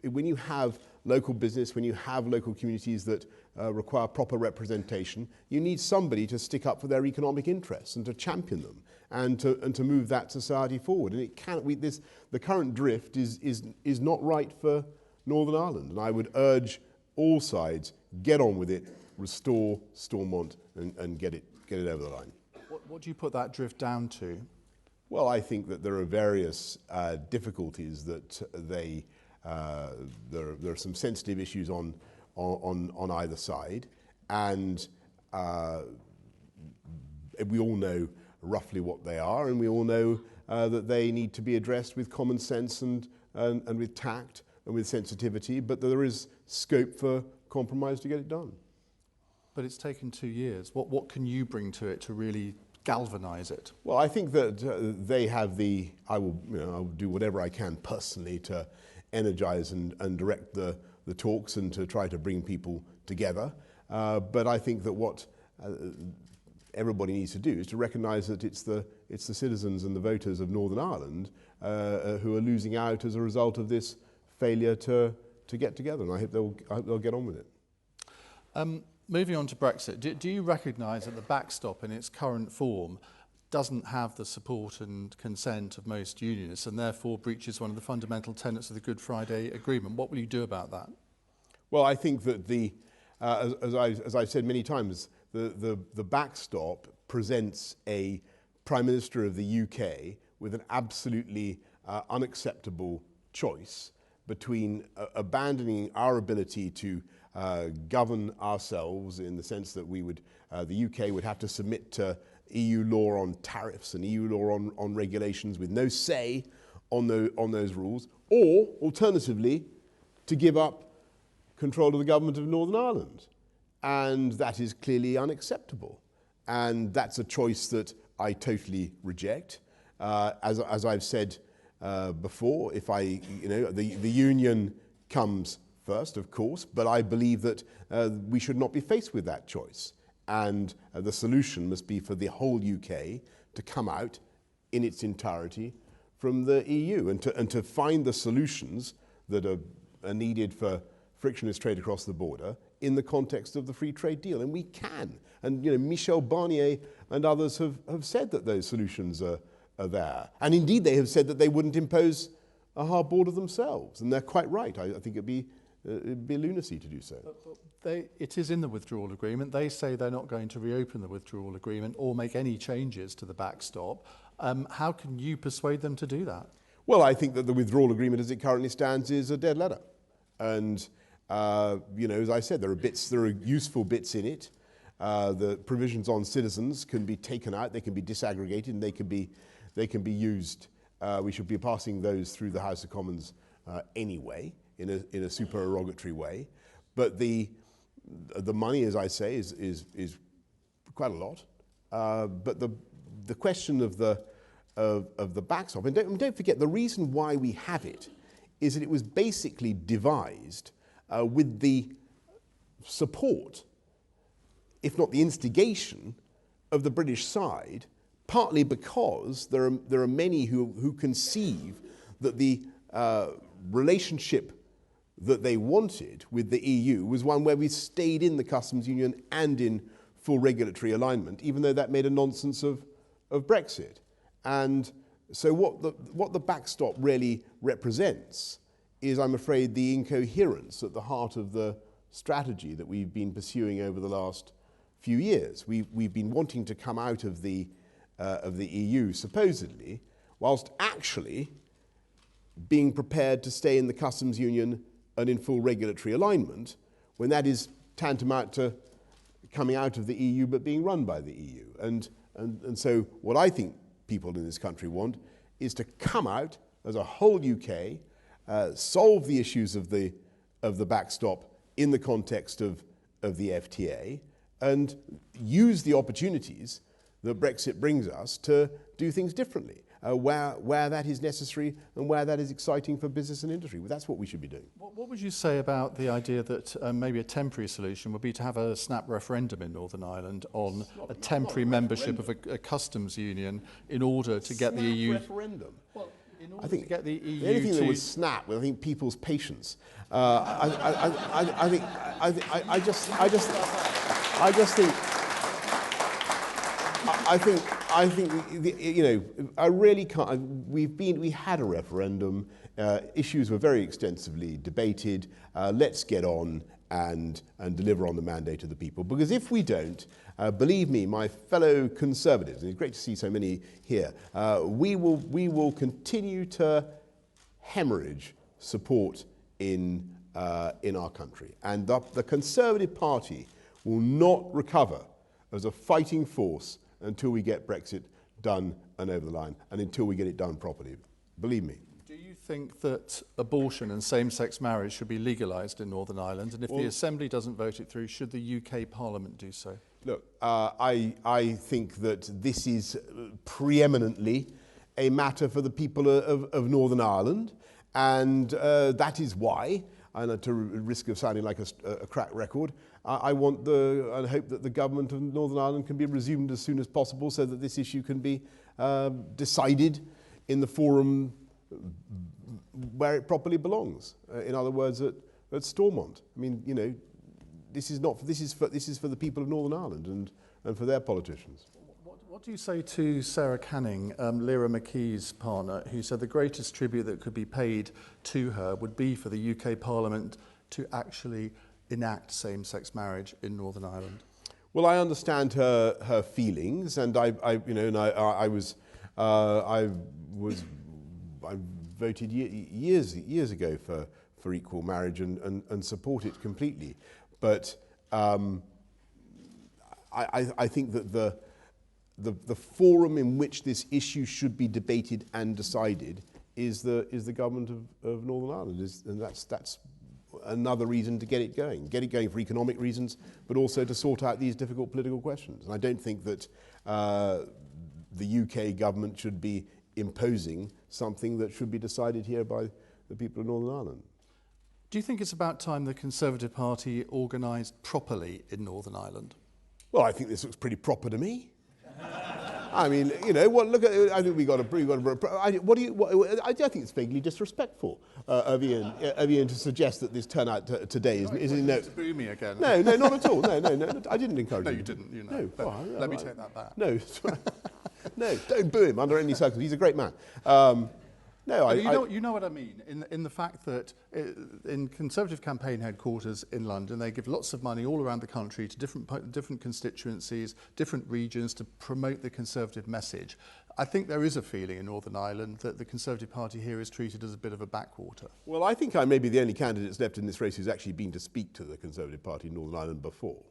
when you have local business, when you have local communities that require proper representation, you need somebody to stick up for their economic interests and to champion them and to move that society forward. And it can't. The current drift is not right for Northern Ireland, and I would urge all sides, get on with it, restore Stormont, and get it over the line. What do you put that drift down to? Well, I think that there are various difficulties that there are some sensitive issues on either side, and we all know roughly what they are, and we all know that they need to be addressed with common sense and with tact and with sensitivity, but there is scope for compromise to get it done. But it's taken 2 years. What can you bring to it to really galvanise it? Well, I think that they have I will do whatever I can personally to energise and direct the talks and to try to bring people together. But I think that what everybody needs to do is to recognise that it's the citizens and the voters of Northern Ireland who are losing out as a result of this failure to get together, and I hope they'll get on with it. Moving on to Brexit, do you recognise that the backstop in its current form doesn't have the support and consent of most unionists and therefore breaches one of the fundamental tenets of the Good Friday Agreement? What will you do about that? Well, I think that as I've said many times, the backstop presents a Prime Minister of the UK with an absolutely unacceptable choice between abandoning our ability to govern ourselves in the sense that we would, the UK would have to submit to EU law on tariffs and EU law on regulations with no say on those rules, or alternatively, to give up control of the government of Northern Ireland. And that is clearly unacceptable. And that's a choice that I totally reject. As I've said before, if the union comes first, of course, but I believe that we should not be faced with that choice. And the solution must be for the whole UK to come out in its entirety from the EU and to find the solutions that are needed for frictionless trade across the border in the context of the free trade deal. And we can. And Michel Barnier and others have said that those solutions are there. And indeed, they have said that they wouldn't impose a hard border themselves. And they're quite right. I think it'd be lunacy to do so. It is in the withdrawal agreement. They say they're not going to reopen the withdrawal agreement or make any changes to the backstop. How can you persuade them to do that? Well, I think that the withdrawal agreement as it currently stands is a dead letter. And, as I said, there are useful bits in it. The provisions on citizens can be taken out, they can be disaggregated, and they can be used. We should be passing those through the House of Commons anyway, in a supererogatory way. But the money, as I say, is quite a lot. But the question of the backstop, and don't forget, the reason why we have it is that it was basically devised with the support, if not the instigation, of the British side, partly because there are many who conceive that the relationship that they wanted with the EU was one where we stayed in the customs union and in full regulatory alignment, even though that made a nonsense of Brexit. And so what the backstop really represents is, I'm afraid, the incoherence at the heart of the strategy that we've been pursuing over the last few years. We've been wanting to come out of the EU, supposedly, whilst actually being prepared to stay in the customs union and in full regulatory alignment, when that is tantamount to coming out of the EU but being run by the EU. And so what I think people in this country want is to come out as a whole UK, solve the issues of the backstop in the context of the FTA, and use the opportunities that Brexit brings us to do things differently, where that is necessary and where that is exciting for business and industry. Well, that's what we should be doing. What would you say about the idea that maybe a temporary solution would be to have a snap referendum in Northern Ireland on a temporary membership of a customs union in order to get the EU... referendum? Well, in order to get the EU the only thing to... that would snap was, I think, people's patience. I really can't. We had a referendum. Issues were very extensively debated. Let's get on and deliver on the mandate of the people. Because if we don't, believe me, my fellow Conservatives, and it's great to see so many here, we will continue to hemorrhage support in our country, and the Conservative Party will not recover as a fighting force until we get Brexit done and over the line, and until we get it done properly. Believe me. Do you think that abortion and same-sex marriage should be legalised in Northern Ireland? And if the Assembly doesn't vote it through, should the UK Parliament do so? Look, I think that this is preeminently a matter for the people of Northern Ireland, and that is why, and at the risk of sounding like a crack record, I want and hope that the government of Northern Ireland can be resumed as soon as possible, so that this issue can be decided in the forum where it properly belongs. In other words, at Stormont. I mean, this is for the people of Northern Ireland and for their politicians. What do you say to Sarah Canning, Lyra McKee's partner, who said the greatest tribute that could be paid to her would be for the UK Parliament to actually enact same-sex marriage in Northern Ireland? Well, I understand her feelings, and I voted years ago for equal marriage and support it completely. But I think that the forum in which this issue should be debated and decided is the government of Northern Ireland, and that's another reason to get it going. Get it going for economic reasons, but also to sort out these difficult political questions. And I don't think that the UK government should be imposing something that should be decided here by the people of Northern Ireland. Do you think it's about time the Conservative Party organised properly in Northern Ireland? Well, I think this looks pretty proper to me. I mean, you know, well, look at. I think I think it's vaguely disrespectful of Ian to suggest that this turnout today is no. To boo me again. No, not at all. No, I didn't encourage you. No, you didn't. You know. No, well, let me take that back. No, no, don't boo him under any circumstances. He's a great man. No, you know what I mean, in the fact that in Conservative campaign headquarters in London, they give lots of money all around the country to different constituencies, different regions to promote the Conservative message. I think there is a feeling in Northern Ireland that the Conservative Party here is treated as a bit of a backwater. Well, I think I may be the only candidate left in this race who's actually been to speak to the Conservative Party in Northern Ireland before.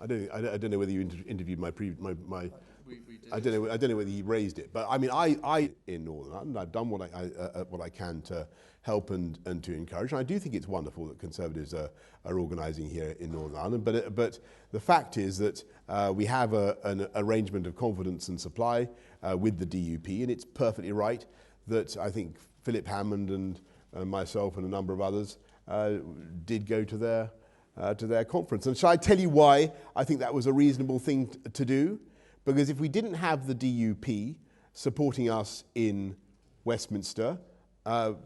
I don't know whether you interviewed my I don't know whether he raised it, but I mean, I in Northern Ireland, I've done what I can to help and to encourage. And I do think it's wonderful that Conservatives are organising here in Northern Ireland. But the fact is that we have an arrangement of confidence and supply with the DUP, and it's perfectly right that I think Philip Hammond and myself and a number of others did go to their conference. And shall I tell you why I think that was a reasonable thing to do? Because if we didn't have the DUP supporting us in Westminster,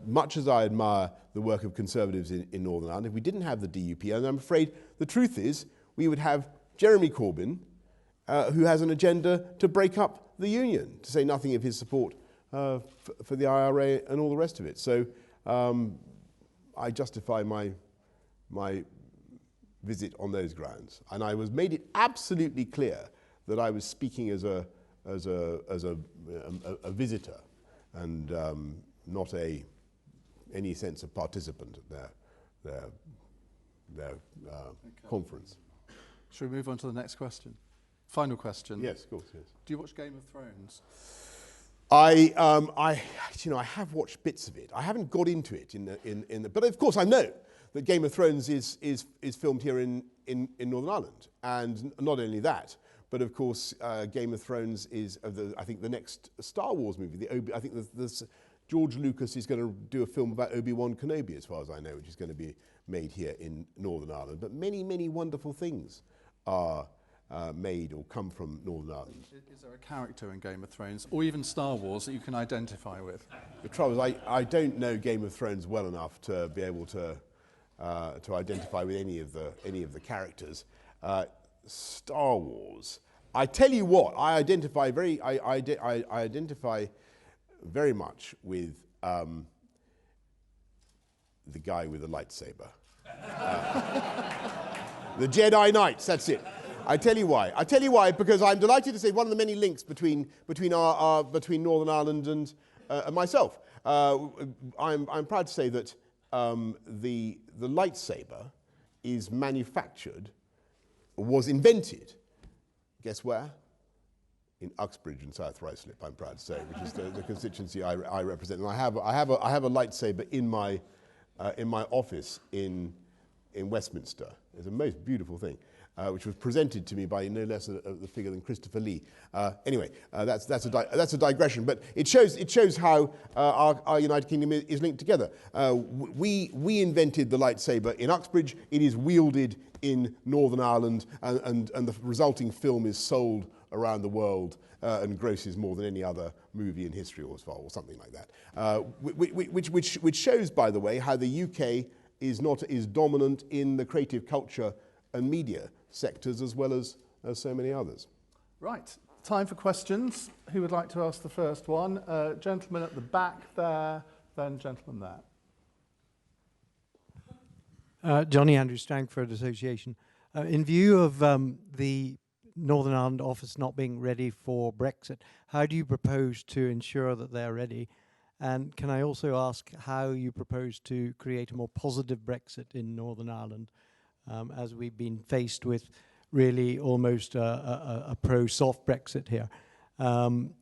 much as I admire the work of Conservatives in Northern Ireland, if we didn't have the DUP, and I'm afraid the truth is we would have Jeremy Corbyn, who has an agenda to break up the union, to say nothing of his support for the IRA and all the rest of it. So I justify my visit on those grounds, and I was made it absolutely clear that I was speaking as a visitor and not any sense of participant at their conference. Shall we move on to the next question? Final question. Yes, of course. Yes. Do you watch Game of Thrones? I have watched bits of it. I haven't got into it but of course I know that Game of Thrones is filmed here in Northern Ireland, and not only that, but of course Game of Thrones is I think the next Star Wars movie. I think George Lucas is going to do a film about Obi-Wan Kenobi, as far as I know, which is going to be made here in Northern Ireland. But many, many wonderful things are made or come from Northern Ireland. Is there a character in Game of Thrones, or even Star Wars, that you can identify with? The trouble is, I don't know Game of Thrones well enough to be able to identify with any of the characters. Star Wars. I tell you what, I identify very much with the guy with the lightsaber. The Jedi Knights, that's it. I tell you why. Because I'm delighted to say one of the many links between Northern Ireland and myself. I'm proud to say that the lightsaber is was invented, guess where? In Uxbridge in South Ruislip, I'm proud to say, which is the constituency I represent. And I have a lightsaber in my office in Westminster. It's a most beautiful thing, which was presented to me by no less the figure than Christopher Lee. Anyway, that's a digression, but it shows how our United Kingdom is linked together. We invented the lightsaber in Uxbridge. It is wielded in Northern Ireland, and the resulting film is sold around the world and grosses more than any other movie in history or something like that. Which shows, by the way, how the UK is dominant in the creative culture and media sectors as well as so many others. Right, time for questions. Who would like to ask the first one? Gentleman at the back there, then gentleman there. Johnny Andrew, Strangford Association. In view of the Northern Ireland office not being ready for Brexit, how do you propose to ensure that they're ready? And can I also ask how you propose to create a more positive Brexit in Northern Ireland as we've been faced with really almost a pro-soft Brexit here.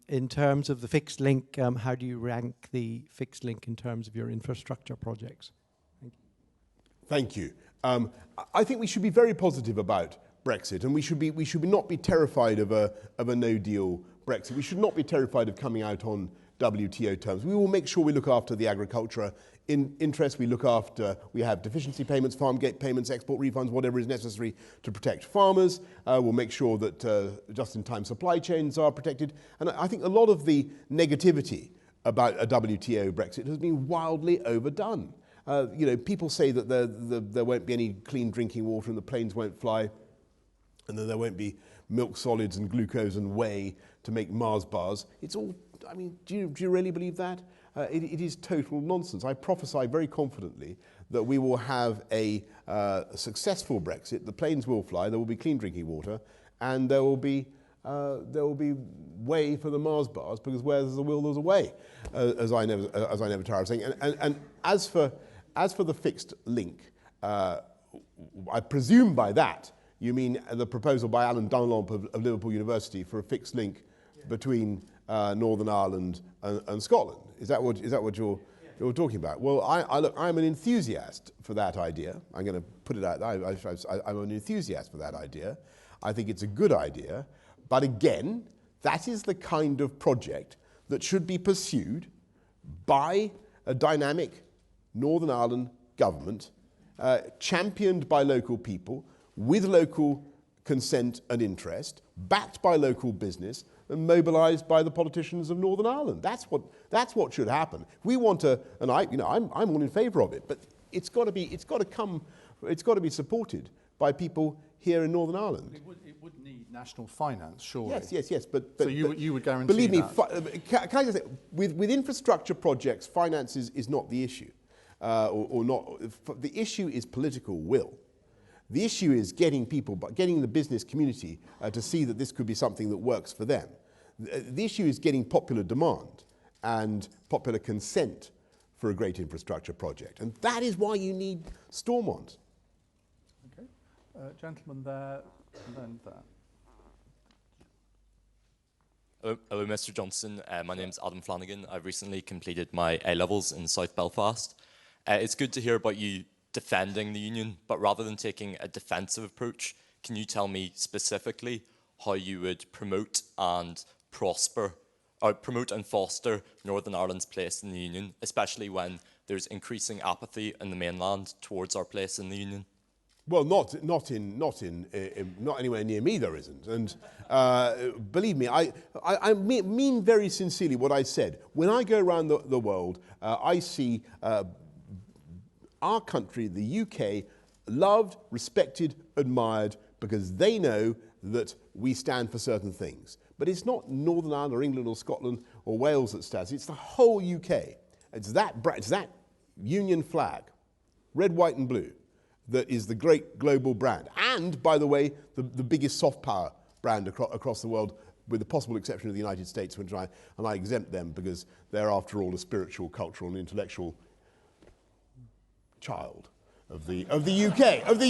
In terms of the fixed link, how do you rank the fixed link in terms of your infrastructure projects? Thank you. I think we should be very positive about Brexit, and we should not be terrified of a no-deal Brexit. We should not be terrified of coming out on WTO terms. We will make sure we look after the agriculture interest. We have deficiency payments, farm gate payments, export refunds, whatever is necessary to protect farmers. We'll make sure that just-in-time supply chains are protected. And I think a lot of the negativity about a WTO Brexit has been wildly overdone. People say that there won't be any clean drinking water and the planes won't fly, and then there won't be milk solids and glucose and whey to make Mars bars. It's all, I mean, do you really believe that? It is total nonsense. I prophesy very confidently that we will have a successful Brexit. The planes will fly, there will be clean drinking water, and there will be way for the Mars bars, because where there's a will, there's a way, as I never tire of saying. And as for the fixed link, I presume by that you mean the proposal by Alan Dunlop of Liverpool University for a fixed link between Northern Ireland and Scotland. Is that what you're talking about? Well, I'm an enthusiast for that idea. I'm going to put it out there. I'm an enthusiast for that idea. I think it's a good idea. But again, that is the kind of project that should be pursued by a dynamic Northern Ireland government, championed by local people, with local consent and interest, backed by local business, and mobilised by the politicians of Northern Ireland. That's what should happen. We want to, and I'm all in favour of it, but it's got to be supported by people here in Northern Ireland. It would need national finance, surely. Yes. But so you would guarantee believe me, that? Can I just say, with infrastructure projects, finance is not the issue, or not. The issue is political will. The issue is getting the business community to see that this could be something that works for them. The issue is getting popular demand and popular consent for a great infrastructure project. And that is why you need Stormont. Okay. Gentleman there, and then there. Hello, Mr. Johnson. My name's Adam Flanagan. I've recently completed my A-levels in South Belfast. It's good to hear about you defending the union, but rather than taking a defensive approach, can you tell me specifically how you would promote and foster Northern Ireland's place in the union, especially when there's increasing apathy in the mainland towards our place in the union? Well, not anywhere near me there isn't. And believe me, I mean very sincerely what I said. When I go around the world, I see our country, the UK, loved, respected, admired, because they know that we stand for certain things. But it's not Northern Ireland or England or Scotland or Wales that stands. It's the whole UK. It's that union flag, red, white and blue, that is the great global brand. And, by the way, the biggest soft power brand across the world, with the possible exception of the United States, and I exempt them because they're, after all, a spiritual, cultural and intellectual child of the UK. And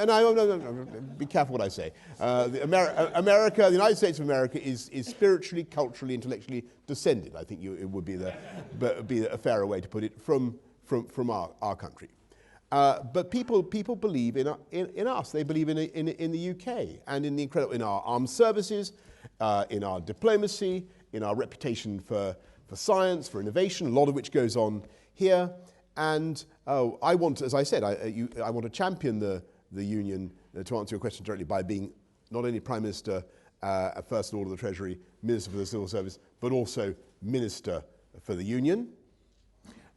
no, be careful what I say. America, the United States of America, is spiritually, culturally, intellectually descended. I think it would be a fairer way to put it from our country. But people believe in us. They believe in the UK and in our armed services, in our diplomacy, in our reputation for science, for innovation, a lot of which goes on here. And I want, as I said, I want to champion the union, to answer your question directly, by being not only Prime Minister, First Lord of the Treasury, Minister for the Civil Service, but also Minister for the Union.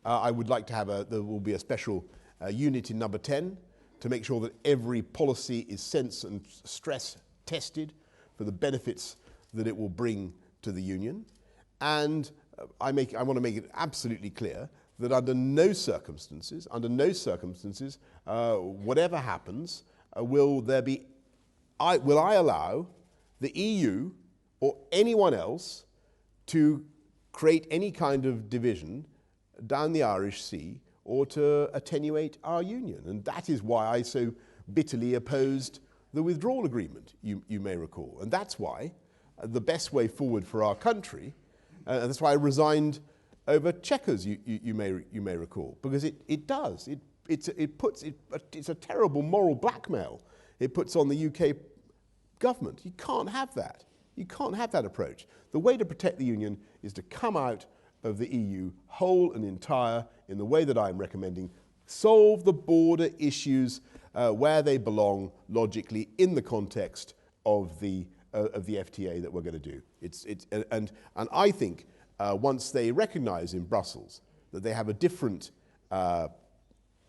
I would like to have there will be a special unit in number 10 to make sure that every policy is sense and stress tested for the benefits that it will bring to the union. And I want to make it absolutely clear that under no circumstances, whatever happens, will I allow the EU or anyone else to create any kind of division down the Irish Sea or to attenuate our union. And that is why I so bitterly opposed the withdrawal agreement, you may recall. And that's why the best way forward for our country, and that's why I resigned over Chequers, you may recall, because it's a terrible moral blackmail it puts on the UK government. You can't have that. You can't have that approach. The way to protect the union is to come out of the EU whole and entire in the way that I'm recommending, solve the border issues where they belong logically in the context of the FTA that we're going to do. And I think once they recognise in Brussels that they have a different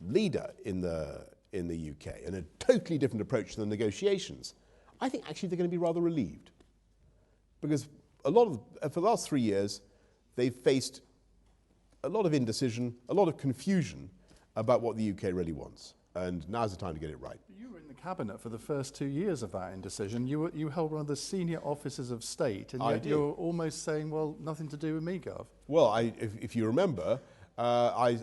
leader in the UK and a totally different approach to the negotiations, I think actually they're going to be rather relieved, because for the last 3 years they've faced a lot of indecision, a lot of confusion about what the UK really wants, and now's the time to get it right. You were in the cabinet for the first 2 years of that indecision. You held one of the senior offices of state, and yet you're almost saying, well, nothing to do with me, Gov. Well, if you remember, I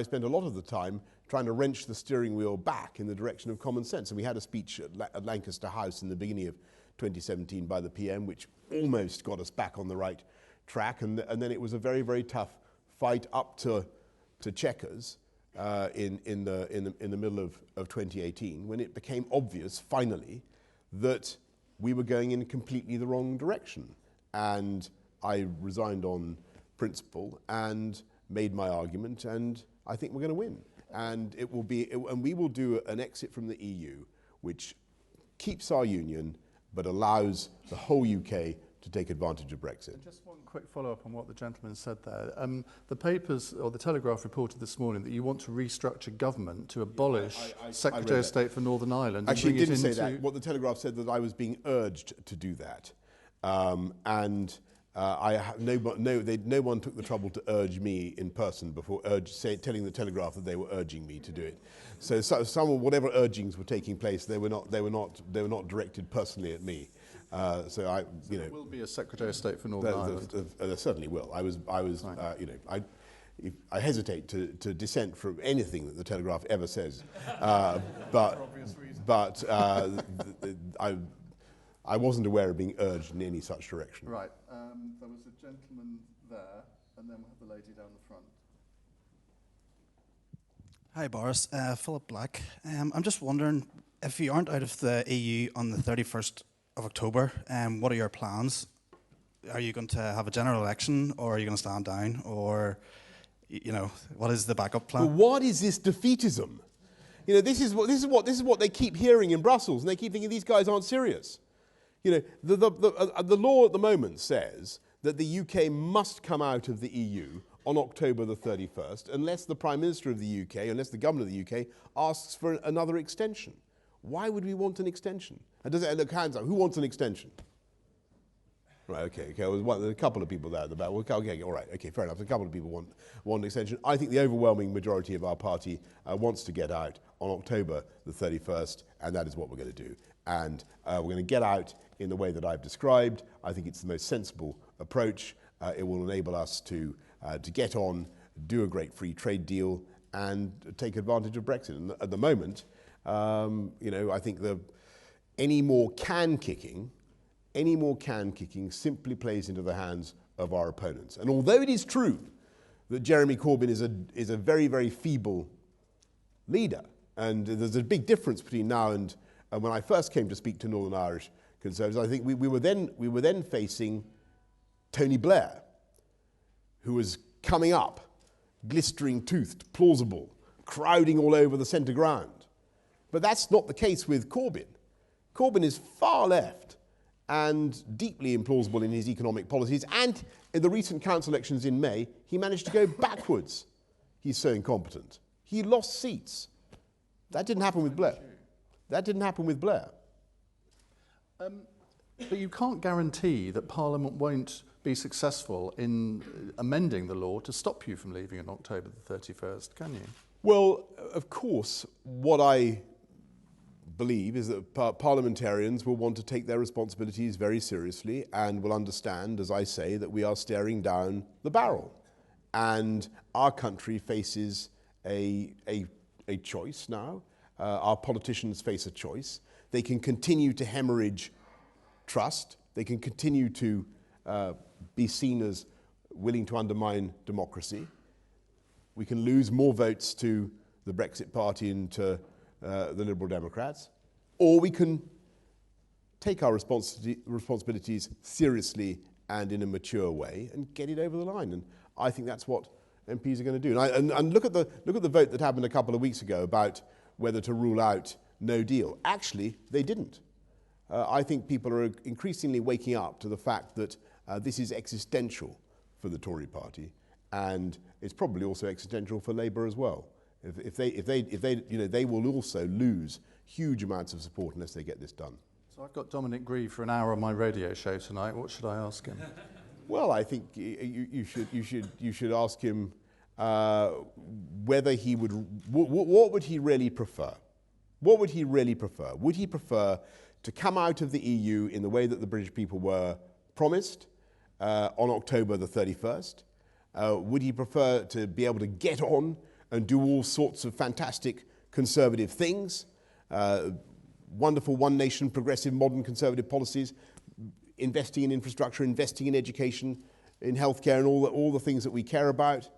spent a lot of the time trying to wrench the steering wheel back in the direction of common sense. And we had a speech at Lancaster House in the beginning of 2017 by the PM, which almost got us back on the right track. And then it was a very, very tough fight up to Chequers in the middle of 2018, when it became obvious, finally, that we were going in completely the wrong direction. And I resigned on principle and made my argument, and I think we're going to win. And and we will do an exit from the EU, which keeps our union, but allows the whole UK to take advantage of Brexit. And just one quick follow-up on what the gentleman said there. The papers, or the Telegraph reported this morning that you want to restructure government to abolish Secretary of State for Northern Ireland. Actually, it didn't say that. What the Telegraph said, that I was being urged to do that. No one took the trouble to urge me in person before telling the Telegraph that they were urging me to do it. So some of whatever urgings were taking place, they were not directed personally at me. There will be a Secretary of State for Northern Ireland. There certainly will. I hesitate to dissent from anything that the Telegraph ever says, but I wasn't aware of being urged in any such direction. Right. There was a gentleman there, and then we'll have the lady down the front. Hi, Boris. Philip Black. I'm just wondering, if you aren't out of the EU on the 31st of October, what are your plans? Are you going to have a general election, or are you going to stand down, or, what is the backup plan? But what is this defeatism? This is what they keep hearing in Brussels, and they keep thinking these guys aren't serious. The law at the moment says that the UK must come out of the EU on October the 31st unless the Prime Minister of the UK, unless the government of the UK asks for another extension. Why would we want an extension? And does it look, hands up, who wants an extension? Right, okay, there's a couple of people there at the back. Okay, all right, okay, fair enough. A couple of people want an extension. I think the overwhelming majority of our party wants to get out on October the 31st, and that is what we're going to do. And we're going to get out in the way that I've described. I think it's the most sensible approach. It will enable us to get on, do a great free trade deal, and take advantage of Brexit. And at the moment, I think any more can kicking simply plays into the hands of our opponents. And although it is true that Jeremy Corbyn is a very, very feeble leader, and there's a big difference between now and when I first came to speak to Northern Irish Conservatives, I think we were then facing Tony Blair, who was coming up, glistering-toothed, plausible, crowding all over the centre ground. But that's not the case with Corbyn. Corbyn is far left and deeply implausible in his economic policies, and in the recent council elections in May, he managed to go backwards. He's so incompetent. He lost seats. That didn't happen with Blair. But you can't guarantee that Parliament won't be successful in amending the law to stop you from leaving on October the 31st, can you? Well, of course, what I believe is that parliamentarians will want to take their responsibilities very seriously and will understand, as I say, that we are staring down the barrel. And our country faces a choice now. Our politicians face a choice. They can continue to hemorrhage trust. They can continue to be seen as willing to undermine democracy. We can lose more votes to the Brexit Party and to the Liberal Democrats, or we can take our responsibilities seriously and in a mature way and get it over the line. And I think that's what MPs are going to do. And look at the vote that happened a couple of weeks ago about whether to rule out no deal. Actually, they didn't. I think people are increasingly waking up to the fact that this is existential for the Tory party, and it's probably also existential for Labour as well. If they, you know, they will also lose huge amounts of support unless they get this done. So I've got Dominic Grieve for an hour on my radio show tonight. What should I ask him? Well, I think you should ask him whether he would. What would he really prefer? What would he really prefer? Would he prefer to come out of the EU in the way that the British people were promised on October the 31st? Would he prefer to be able to get on and do all sorts of fantastic conservative things? Wonderful one nation, progressive, modern conservative policies, investing in infrastructure, investing in education, in healthcare, and all the things that we care about,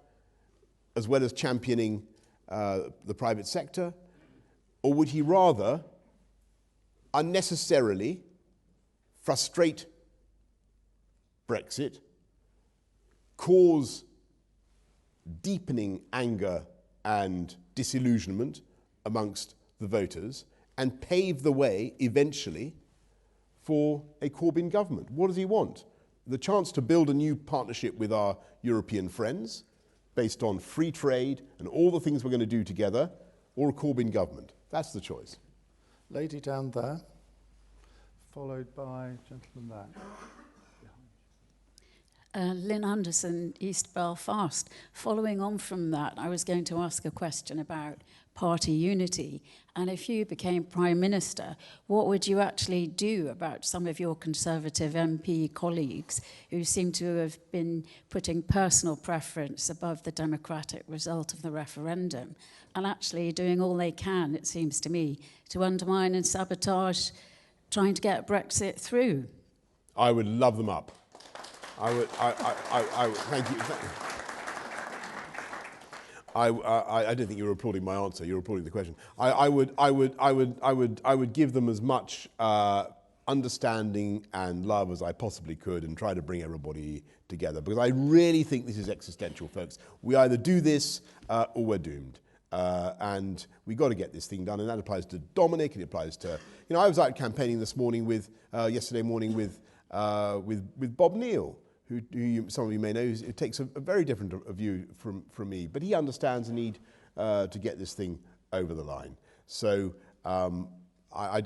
as well as championing the private sector? Or would he rather unnecessarily frustrate Brexit, cause deepening anger and disillusionment amongst the voters, and pave the way eventually for a Corbyn government? What does he want? The chance to build a new partnership with our European friends based on free trade and all the things we're going to do together, or a Corbyn government? That's the choice. Lady down there, followed by gentleman there. Lynn Anderson, East Belfast. Following on from that, I was going to ask a question about party unity. And if you became Prime Minister, what would you actually do about some of your Conservative MP colleagues who seem to have been putting personal preference above the democratic result of the referendum, and actually doing all they can, it seems to me, to undermine and sabotage trying to get Brexit through? I would love them up. I would, thank you. I don't think you were applauding my answer. You were applauding the question. I would give them as much understanding and love as I possibly could, and try to bring everybody together, because I really think this is existential, folks. We either do this or we're doomed, and we got to get this thing done. And that applies to Dominic. It applies to, you know, I was out campaigning this morning with yesterday morning with Bob Neal, who some of you may know, who takes a very different view from me, but he understands the need to get this thing over the line. So I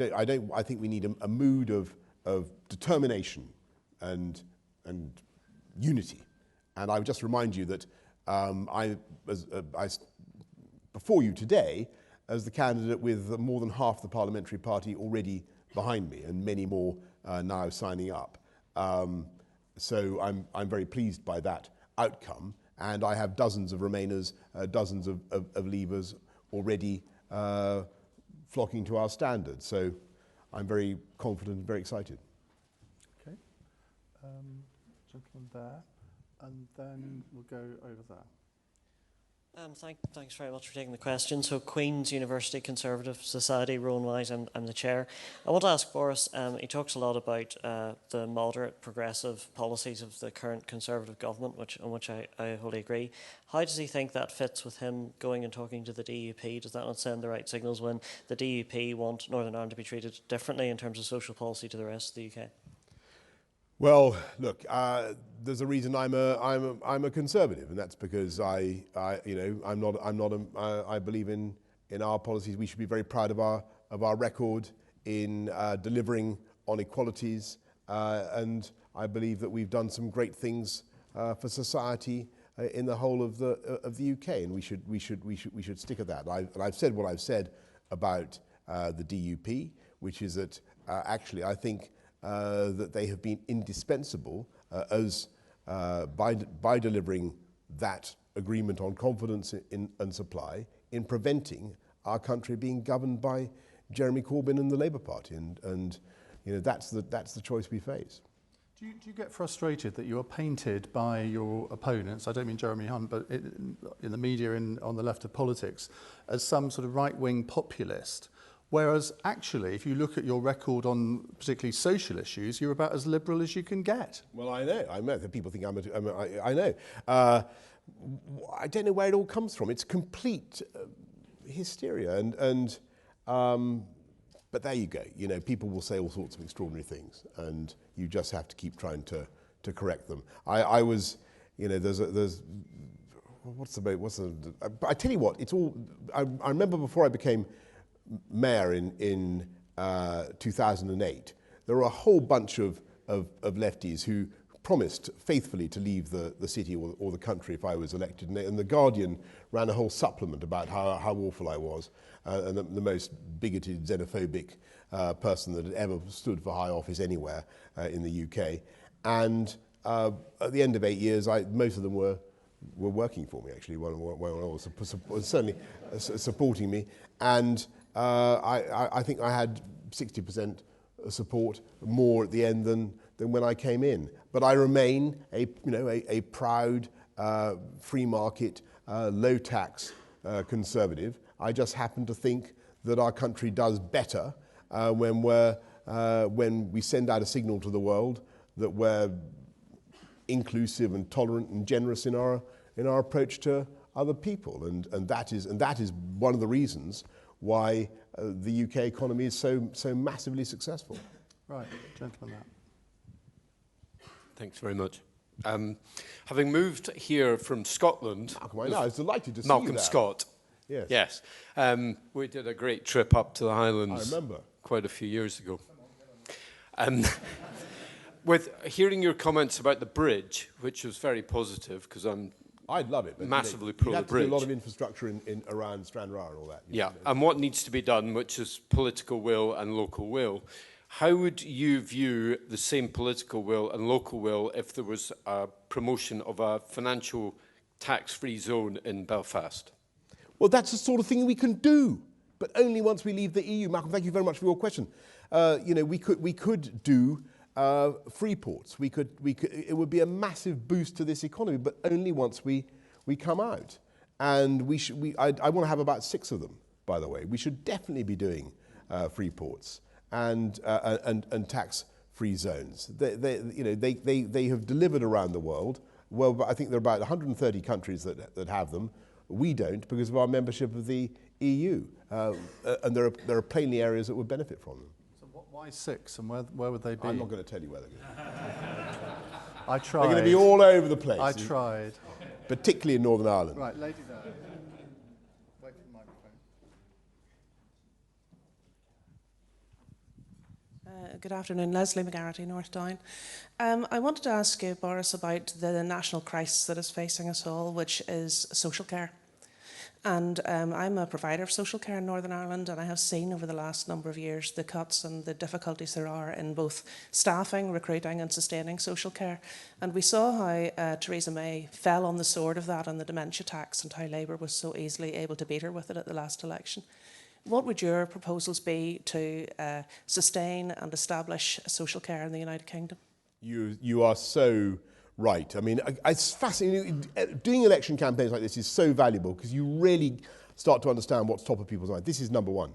think we need a mood of determination and unity. And I would just remind you that I before you today as the candidate with more than half the parliamentary party already behind me, and many more now signing up. So I'm very pleased by that outcome, and I have dozens of Remainers, dozens of Leavers already flocking to our standards. So I'm very confident and very excited. Okay, gentleman there, and then we'll go over there. Thanks very much for taking the question. So Queen's University Conservative Society, Rowan Wise, I'm the chair. I want to ask Boris, he talks a lot about the moderate progressive policies of the current Conservative government, on which I wholly agree. How does he think that fits with him going and talking to the DUP? Does that not send the right signals when the DUP want Northern Ireland to be treated differently in terms of social policy to the rest of the UK? Well, look, there's a reason I'm a conservative, and that's because I believe in our policies. We should be very proud of our record in delivering on equalities, and I believe that we've done some great things for society in the whole of the UK, and we should stick at that. And I've said what I've said about the DUP, which is that actually I think that they have been indispensable by delivering that agreement on confidence and supply in preventing our country being governed by Jeremy Corbyn and the Labour Party, and that's the choice we face. Do you get frustrated that you are painted by your opponents, I don't mean Jeremy Hunt, but in the media on the left of politics, as some sort of right-wing populist, whereas actually, if you look at your record on particularly social issues, you're about as liberal as you can get? Well, I know that people think I know. I don't know where it all comes from. It's complete hysteria, but there you go. People will say all sorts of extraordinary things, and you just have to keep trying to correct them. I was, there's I tell you what, it's all. I remember before I became mayor in 2008, there were a whole bunch of lefties who promised faithfully to leave the city or the country if I was elected. And The Guardian ran a whole supplement about how awful I was, and the most bigoted, xenophobic person that had ever stood for high office anywhere in the UK. And at the end of 8 years, most of them were working for me, actually, when I was certainly supporting me. And I think I had 60% support more at the end than when I came in. But I remain a proud, free market, low tax conservative. I just happen to think that our country does better when we send out a signal to the world that we're inclusive and tolerant and generous in our approach to other people, and that is one of the reasons why the UK economy is so massively successful. Right, gentleman. Thanks very much. Having moved here from Scotland, I was delighted to see Malcolm you there. Scott. Yes. We did a great trip up to the Highlands. I remember. Quite a few years ago. With hearing your comments about the bridge, which was very positive, because I'd love it. But massively you'd pro the have to bridge. do a lot of infrastructure around Stranraer and all that. Yeah, and what needs to be done, which is political will and local will. How would you view the same political will and local will if there was a promotion of a financial tax-free zone in Belfast? Well, that's the sort of thing we can do, but only once we leave the EU. Malcolm, thank you very much for your question. We could do free ports. It would be a massive boost to this economy, but only once we come out. And I want to have about 6 of them, by the way. We should definitely be doing free ports and tax-free zones. They have delivered around the world. Well, I think there are about 130 countries that have them. We don't, because of our membership of the EU, and there are plainly areas that would benefit from them. So why 6, and where would they be? I'm not going to tell you where they're going to be. I tried. They're going to be all over the place. I tried. Particularly in Northern Ireland. Right, lady there. Wait for the microphone. Good afternoon, Leslie McGarrity, North Down. I wanted to ask you, Boris, about the national crisis that is facing us all, which is social care. And I'm a provider of social care in Northern Ireland, and I have seen over the last number of years the cuts and the difficulties there are in both staffing, recruiting and sustaining social care. And we saw how Theresa May fell on the sword of that on the dementia tax, and how Labour was so easily able to beat her with it at the last election. What would your proposals be to sustain and establish social care in the United Kingdom? You are so right. I mean, it's fascinating. Doing election campaigns like this is so valuable because you really start to understand what's top of people's mind. This is number one.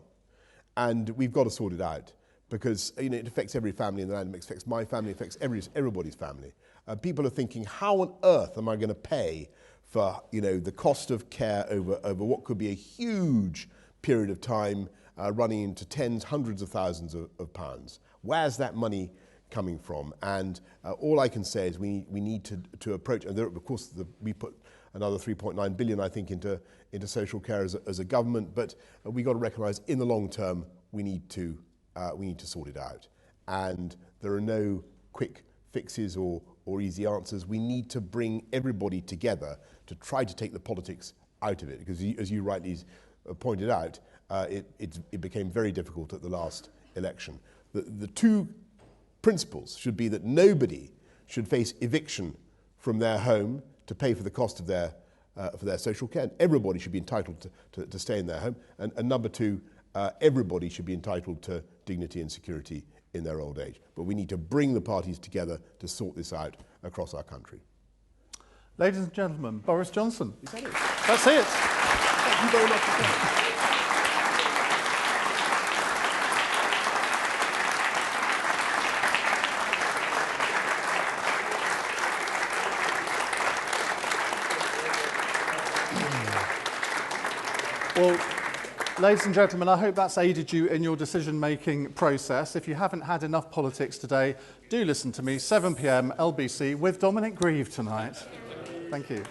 And we've got to sort it out because it affects every family in the land. It affects my family, it affects everybody's family. People are thinking, how on earth am I going to pay for the cost of care over what could be a huge period of time running into tens, hundreds of thousands of pounds? Where's that money coming from? And all I can say is we need to approach, and there, of course we put another 3.9 billion I think into social care as a government, but we got to recognise in the long term we need to sort it out, and there are no quick fixes or easy answers. We need to bring everybody together to try to take the politics out of it, because as you rightly pointed out, it became very difficult at the last election. The two principles should be that nobody should face eviction from their home to pay for the cost of their their social care. And everybody should be entitled to stay in their home. And number two, everybody should be entitled to dignity and security in their old age. But we need to bring the parties together to sort this out across our country. Ladies and gentlemen, Boris Johnson. Is that it? That's it. Thank you very much for that. Well, ladies and gentlemen, I hope that's aided you in your decision-making process. If you haven't had enough politics today, do listen to me, 7 p.m. LBC with Dominic Grieve tonight. Thank you.